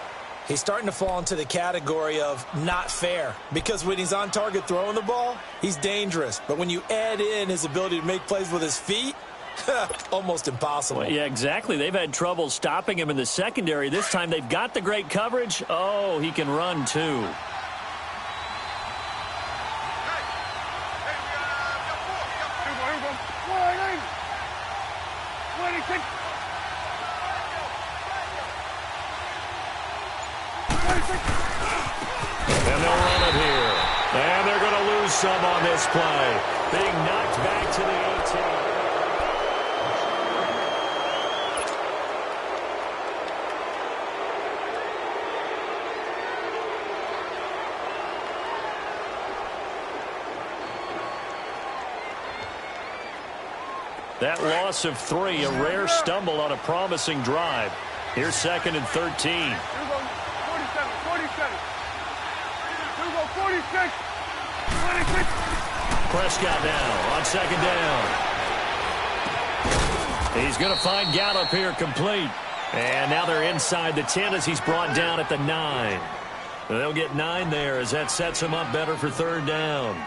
He's starting to fall into the category of not fair, because when he's on target throwing the ball, he's dangerous. But when you add in his ability to make plays with his feet, almost impossible. Well, yeah, exactly. They've had trouble stopping him in the secondary. This time they've got the great coverage. Oh, he can run too. And they'll run it here. And they're going to lose some on this play. Being knocked back to the 18. That loss of 3, a rare stumble on a promising drive. Here's 2nd and 13. Here we go, 47, 47. Here we go, 46, 26. Prescott now on 2nd down. He's going to find Gallup here complete. And now they're inside the 10 as he's brought down at the 9. They'll get 9 there as that sets him up better for 3rd down.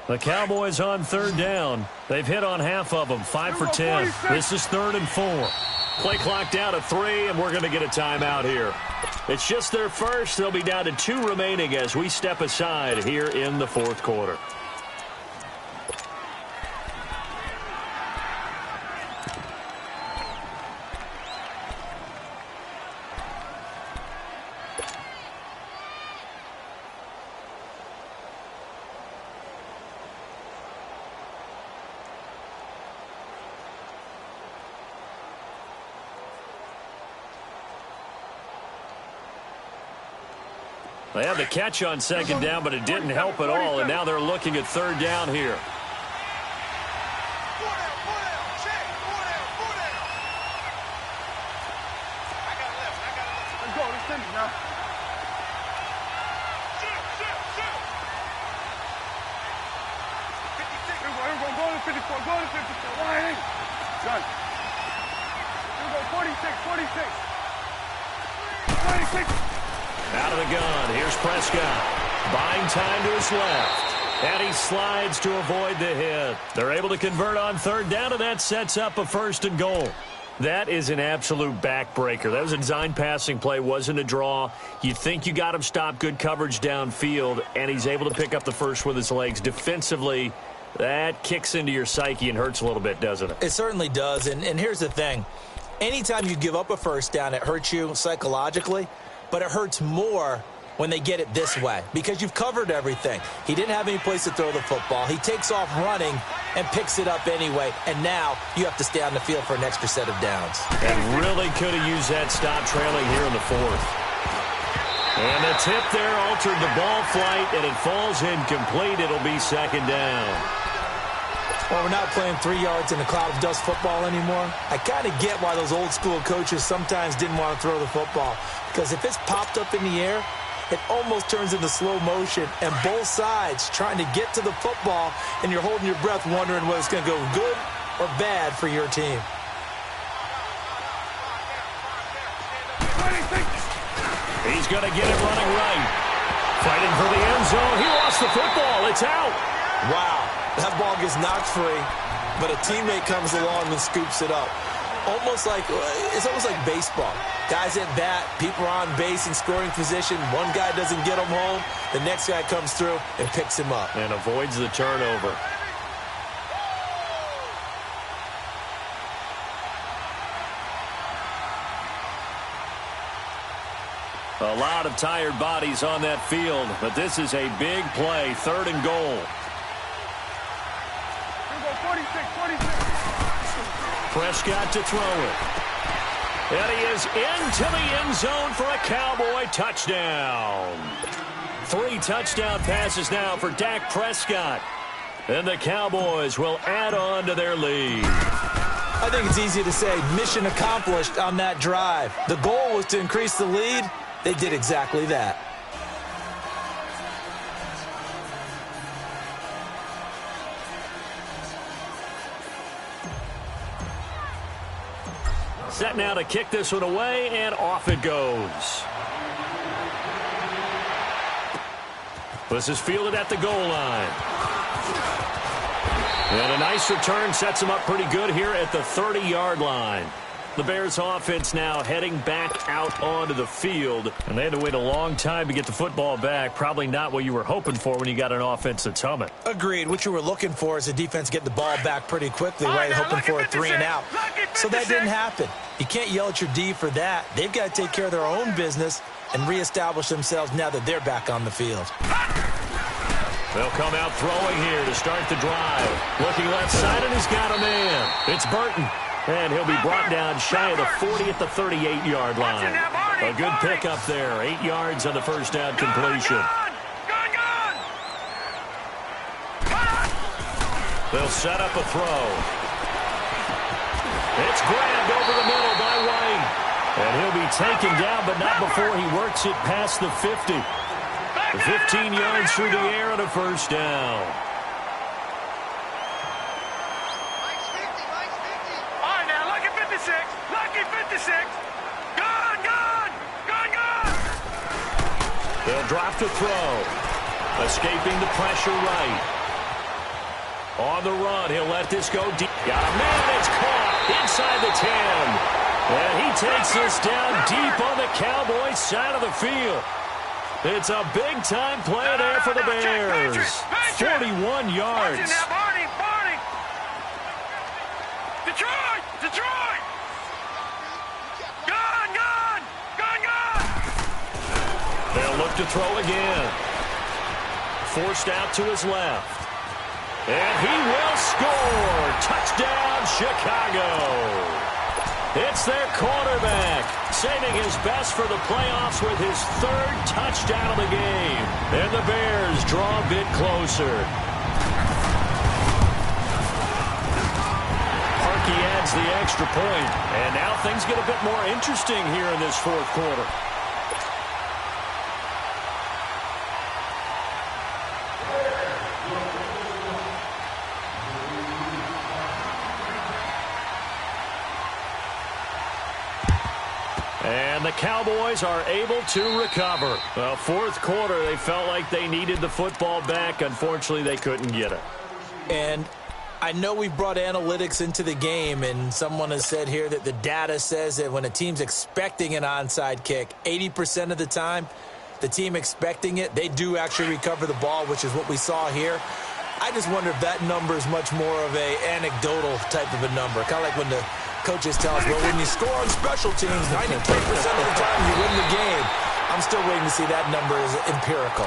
The Cowboys on 3rd down. They've hit on half of them, 5 for 10. This is 3rd and 4. Play clock down to 3, and we're going to get a timeout here. It's just their first. They'll be down to 2 remaining as we step aside here in the 4th quarter. They had the catch on 2nd down, but it didn't help at all, and now they're looking at 3rd down here. Let's go, let's finish now. Here we go, go to 54, go to 54. Why? Done. Here we go, 46, 46. 26. Out of the gun, here's Prescott. Buying time to his left. And he slides to avoid the hit. They're able to convert on 3rd down, and that sets up a 1st and goal. That is an absolute backbreaker. That was a design passing play, wasn't a draw. You think you got him stopped, good coverage downfield, and he's able to pick up the first with his legs. Defensively, that kicks into your psyche and hurts a little bit, doesn't it? It certainly does, and here's the thing. Anytime you give up a 1st down, it hurts you psychologically. But it hurts more when they get it this way because you've covered everything. He didn't have any place to throw the football. He takes off running and picks it up anyway, and now you have to stay on the field for an extra set of downs. And really could have used that stop trailing here in the 4th. And the tip there altered the ball flight, and it falls incomplete. It'll be 2nd down. Well, we're not playing 3 yards in a cloud of dust football anymore. I kind of get why those old school coaches sometimes didn't want to throw the football. Because if it's popped up in the air, it almost turns into slow motion. And both sides trying to get to the football, and you're holding your breath wondering whether it's going to go good or bad for your team. He's going to get it running right. Fighting for the end zone. He lost the football. It's out. Wow. That ball gets knocked free, but a teammate comes along and scoops it up. It's almost like baseball. Guys at bat, people are on base in scoring position. One guy doesn't get him home. The next guy comes through and picks him up. And avoids the turnover. A lot of tired bodies on that field, but this is a big play, 3rd and goal. 46. Prescott to throw it. And he is into the end zone for a Cowboy touchdown. 3 touchdown passes now for Dak Prescott. And the Cowboys will add on to their lead. I think it's easy to say mission accomplished on that drive. The goal was to increase the lead. They did exactly that. Set now to kick this one away, and off it goes. This is fielded at the goal line. And a nice return sets him up pretty good here at the 30-yard line. The Bears offense now heading back out onto the field. And they had to wait a long time to get the football back. Probably not what you were hoping for when you got an offense that's humming. Agreed. What you were looking for is the defense get the ball back pretty quickly, right? Hoping for a 3 and out. So that didn't happen. You can't yell at your D for that. They've got to take care of their own business and reestablish themselves now that they're back on the field. They'll come out throwing here to start the drive. Looking left side, and he's got a man. It's Burton. And he'll be brought down shy of the 40 at the 38-yard line. A good pickup there. 8 yards on the first down completion. They'll set up a throw. It's grabbed over the middle by White. And he'll be taken down, but not before he works it past the 50. 15 yards through the air on a first down. They'll drop to throw. Escaping the pressure right. On the run, he'll let this go deep. Got a man, it's caught inside the 10. And he takes this down deep on the Cowboys side of the field. It's a big-time play there for the Bears. 41 yards. Detroit! They'll look to throw again. Forced out to his left. And he will score. Touchdown, Chicago. It's their quarterback, saving his best for the playoffs with his 3rd touchdown of the game. And the Bears draw a bit closer. Harkey adds the extra point. And now things get a bit more interesting here in this 4th quarter. And the Cowboys are able to recover. Well, 4th quarter, they felt like they needed the football back. Unfortunately, they couldn't get it. And I know we've brought analytics into the game, and someone has said here that the data says that when a team's expecting an onside kick, 80% of the time, the team expecting it, they do actually recover the ball, which is what we saw here. I just wonder if that number is much more of a anecdotal type of a number. Kind of like when the coaches tell us, well, when you score on special teams, 93% of the time you win the game. I'm still waiting to see that number is empirical.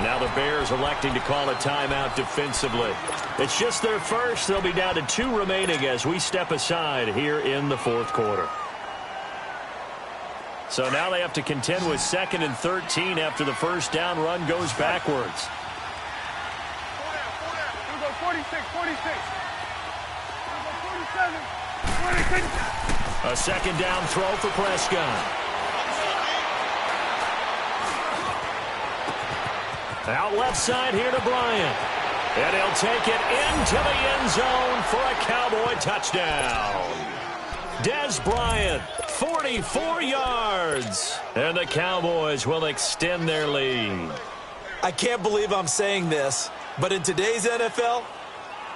Now the Bears electing to call a timeout defensively. It's just their first. They'll be down to 2 remaining as we step aside here in the 4th quarter. So now they have to contend with 2nd and 13 after the first down run goes backwards. 46. 47. 46. A 2nd down throw for Prescott. Out left side here to Bryant. And he'll take it into the end zone for a Cowboy touchdown. Dez Bryant, 44 yards. And the Cowboys will extend their lead. I can't believe I'm saying this, but in today's NFL,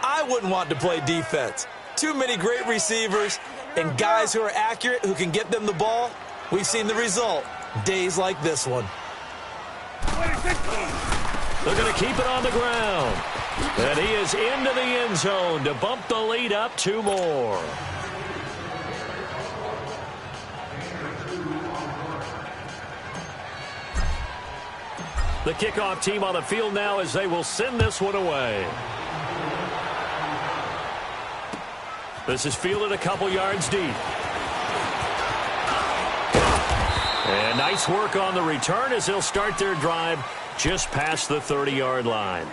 I wouldn't want to play defense. Too many great receivers and guys who are accurate, who can get them the ball. We've seen the result. Days like this one. They're going to keep it on the ground. And he is into the end zone to bump the lead up 2 more. The kickoff team on the field now as they will send this one away. This is fielded a couple yards deep. And nice work on the return as they'll start their drive just past the 30-yard line.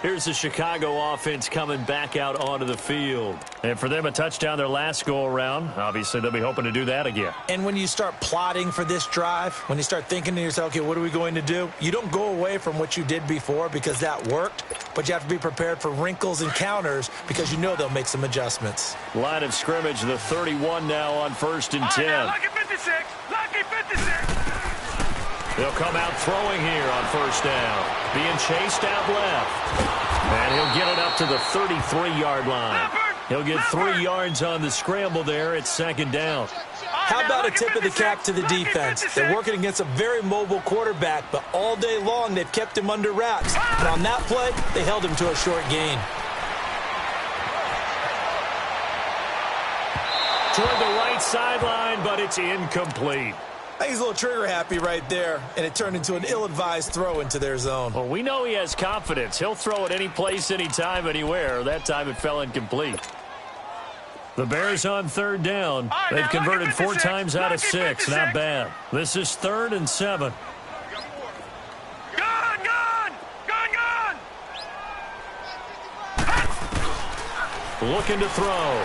Here's the Chicago offense coming back out onto the field. And for them, a touchdown their last go-around. Obviously, they'll be hoping to do that again. And when you start plotting for this drive, when you start thinking to yourself, okay, what are we going to do? You don't go away from what you did before because that worked, but you have to be prepared for wrinkles and counters because you know they'll make some adjustments. Line of scrimmage, the 31 now on 1st and 10. Lucky 56. Lucky 56. They'll come out throwing here on 1st down. Being chased out left. And he'll get it up to the 33-yard line. He'll get 3 yards on the scramble there. It's second down. How about a tip of the cap to the defense? They're working against a very mobile quarterback, but all day long they've kept him under wraps. And on that play, they held him to a short gain. Toward the right sideline, but it's incomplete. I think he's a little trigger happy right there, and it turned into an ill-advised throw into their zone. Well, we know he has confidence. He'll throw it any place, anytime, anywhere. That time it fell incomplete. The Bears on third down. They've converted 4 times out of 6. Not bad. This is 3rd and 7. Looking to throw.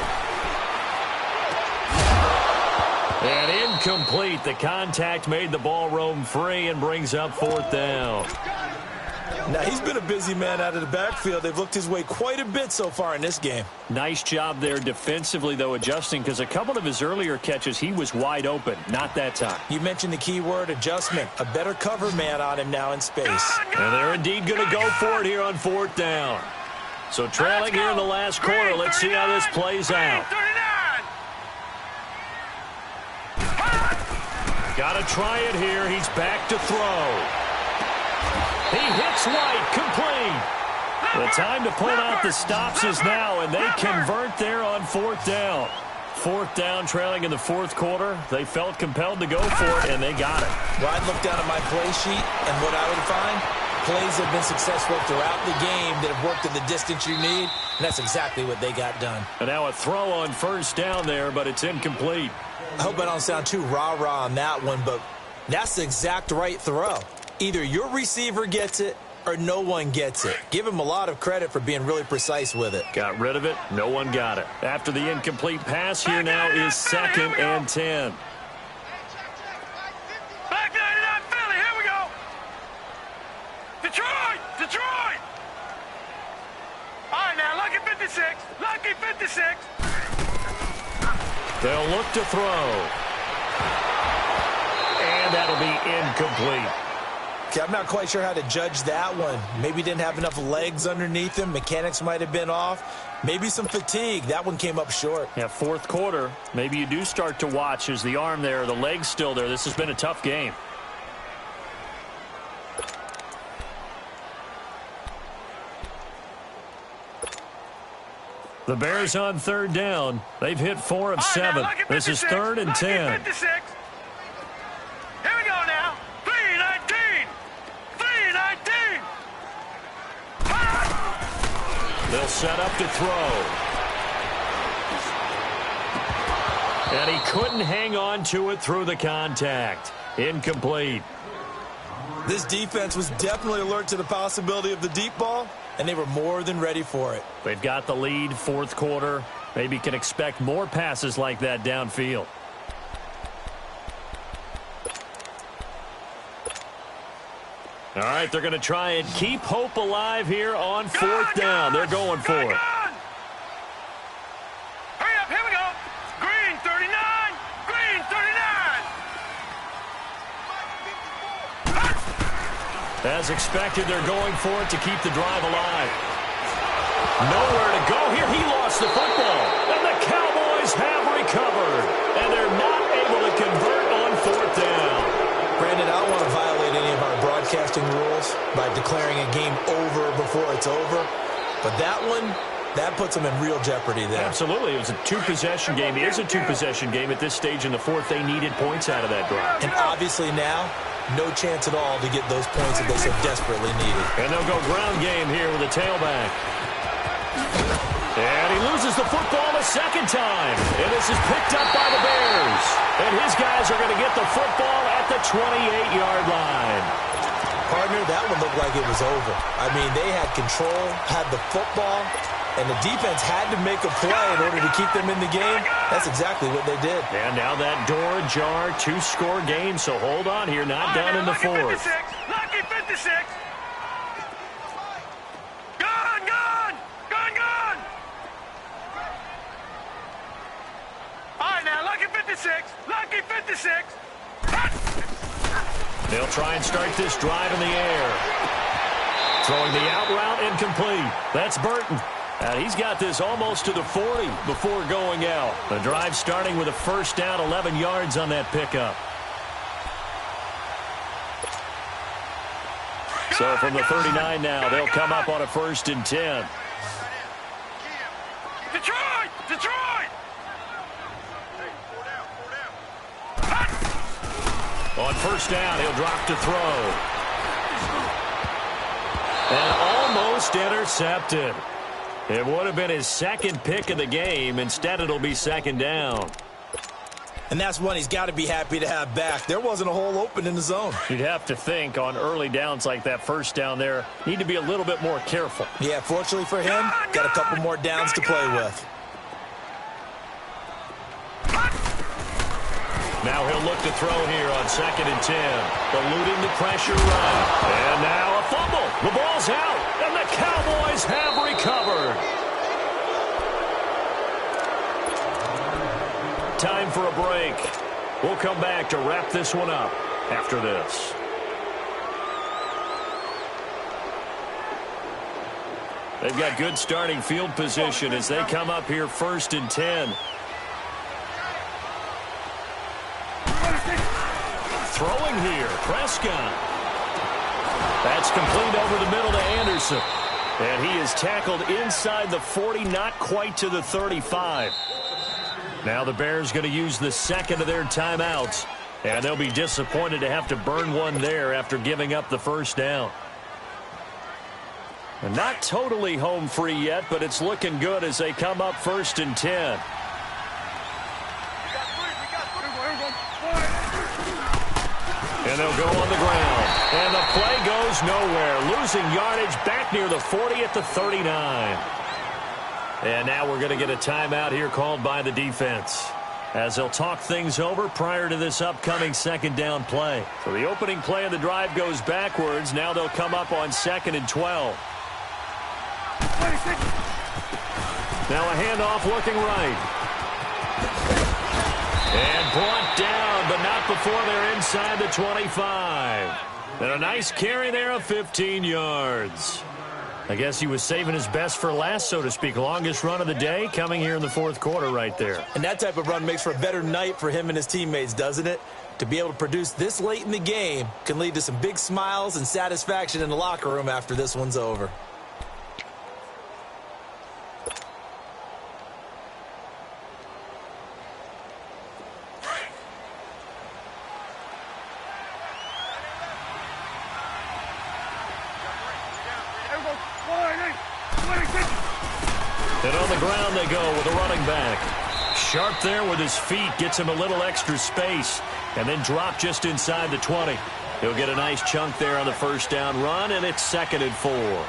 And incomplete. The contact made the ball roam free and brings up 4th down. Now, he's been a busy man out of the backfield. They've looked his way quite a bit so far in this game. Nice job there defensively, though, adjusting, because a couple of his earlier catches, he was wide open. Not that time. You mentioned the key word, adjustment. A better cover man on him now in space. And they're indeed going to go for it here on 4th down. So trailing here in the last quarter. Let's see how this plays out. Got to try it here. He's back to throw. He hits White, complete. The time to pull out the stops is now, and they convert there on 4th down. 4th down, trailing in the 4th quarter. They felt compelled to go for it, and they got it. Well, I'd look down at my play sheet, and what I would find, plays have been successful throughout the game that have worked at the distance you need, and that's exactly what they got done. And now a throw on 1st down there, but it's incomplete. I hope I don't sound too rah-rah on that one, but that's the exact right throw. Either your receiver gets it or no one gets it. Give him a lot of credit for being really precise with it. Got rid of it. No one got it. After the incomplete pass, here now is 2nd and 10. Back 99 Philly, here we go. Detroit. All right, now, lucky 56. They'll look to throw. And that'll be incomplete. Okay, I'm not quite sure how to judge that one. Maybe didn't have enough legs underneath him. Mechanics might have been off. Maybe some fatigue. That one came up short. Yeah, 4th quarter. Maybe you do start to watch. Is the arm there, the leg's still there? This has been a tough game. The Bears on 3rd down. They've hit 4 of 7. This is 3rd and 10. 56. Here we go now. 3-19. They'll set up to throw. And he couldn't hang on to it through the contact. Incomplete. This defense was definitely alert to the possibility of the deep ball, and they were more than ready for it. They've got the lead, 4th quarter. Maybe can expect more passes like that downfield. All right, they're going to try and keep hope alive here on 4th down. They're going for it. Hurry up, here we go. Green 39. As expected, they're going for it to keep the drive alive. Nowhere to go here. He lost the football. And the Cowboys have recovered. And they're not able to convert on 4th down. Brandon, I don't want to violate any of our broadcasting rules by declaring a game over before it's over. But that one, that puts them in real jeopardy there. Absolutely. It was a 2-possession game. It is a 2-possession game at this stage in the 4th. They needed points out of that drive. And obviously now, no chance at all to get those points that they so desperately needed. And they'll go ground game here with a tailback. And he loses the football a 2nd time. And this is picked up by the Bears. And his guys are going to get the football at the 28-yard line. Partner, that one looked like it was over. I mean, they had control, had the football, and the defense had to make a play in order to keep them in the game. That's exactly what they did. And now that door ajar, 2-score game. So hold on here, not done in the 4th. Lucky 56. Gone. All right, now, lucky 56. They'll try and start this drive in the air. Throwing the out route incomplete. That's Burton. And he's got this almost to the 40 before going out. The drive starting with a first down, 11 yards on that pickup. So from the 39 now, they'll come up on a 1st and 10. Detroit! Detroit! On 1st down, he'll drop to throw. And almost intercepted. It would have been his 2nd pick of the game. Instead, it'll be 2nd down. And that's one he's got to be happy to have back. There wasn't a hole open in the zone. You'd have to think on early downs like that 1st down there, need to be a little bit more careful. Yeah, fortunately for him, got a couple more downs to play with. Now he'll look to throw here on 2nd and 10. Eluding the pressure run. And now a fumble. The ball's out, and the Cowboys have recovered. Time for a break. We'll come back to wrap this one up after this. They've got good starting field position as they come up here 1st and 10. Throwing here, Prescott. That's complete over the middle to Anderson. And he is tackled inside the 40, not quite to the 35. Now the Bears going to use the 2nd of their timeouts. And they'll be disappointed to have to burn one there after giving up the 1st down. And not totally home free yet, but it's looking good as they come up 1st and 10. And they'll go on the ground. And the play goes nowhere. Losing yardage back near the 40 at the 39. And now we're going to get a timeout here called by the defense, as they'll talk things over prior to this upcoming 2nd down play. So the opening play of the drive goes backwards. Now they'll come up on 2nd and 12. Now a handoff looking right. And brought down, but not before they're inside the 25. And a nice carry there of 15 yards. I guess he was saving his best for last, so to speak. Longest run of the day coming here in the 4th quarter right there. And that type of run makes for a better night for him and his teammates, doesn't it? To be able to produce this late in the game can lead to some big smiles and satisfaction in the locker room after this one's over. And on the ground they go with a running back. Sharp there with his feet, gets him a little extra space, and then drop just inside the 20. He'll get a nice chunk there on the 1st down run, and it's 2nd and 4.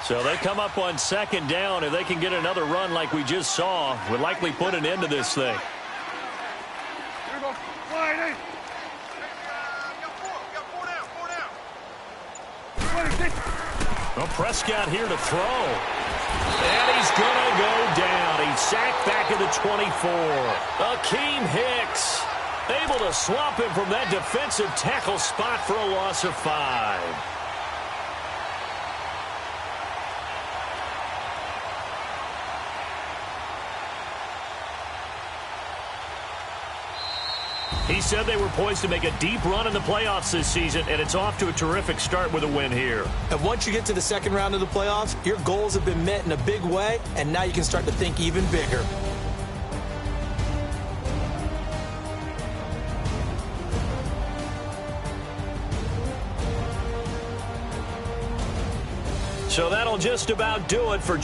So they come up on 2nd down. If they can get another run like we just saw, would likely put an end to this thing. Well, Prescott here to throw. And he's going to go down. He's sacked back at the 24. Akeem Hicks able to swap him from that defensive tackle spot for a loss of 5. He said they were poised to make a deep run in the playoffs this season, and it's off to a terrific start with a win here. And once you get to the 2nd round of the playoffs, your goals have been met in a big way, and now you can start to think even bigger. So that'll just about do it for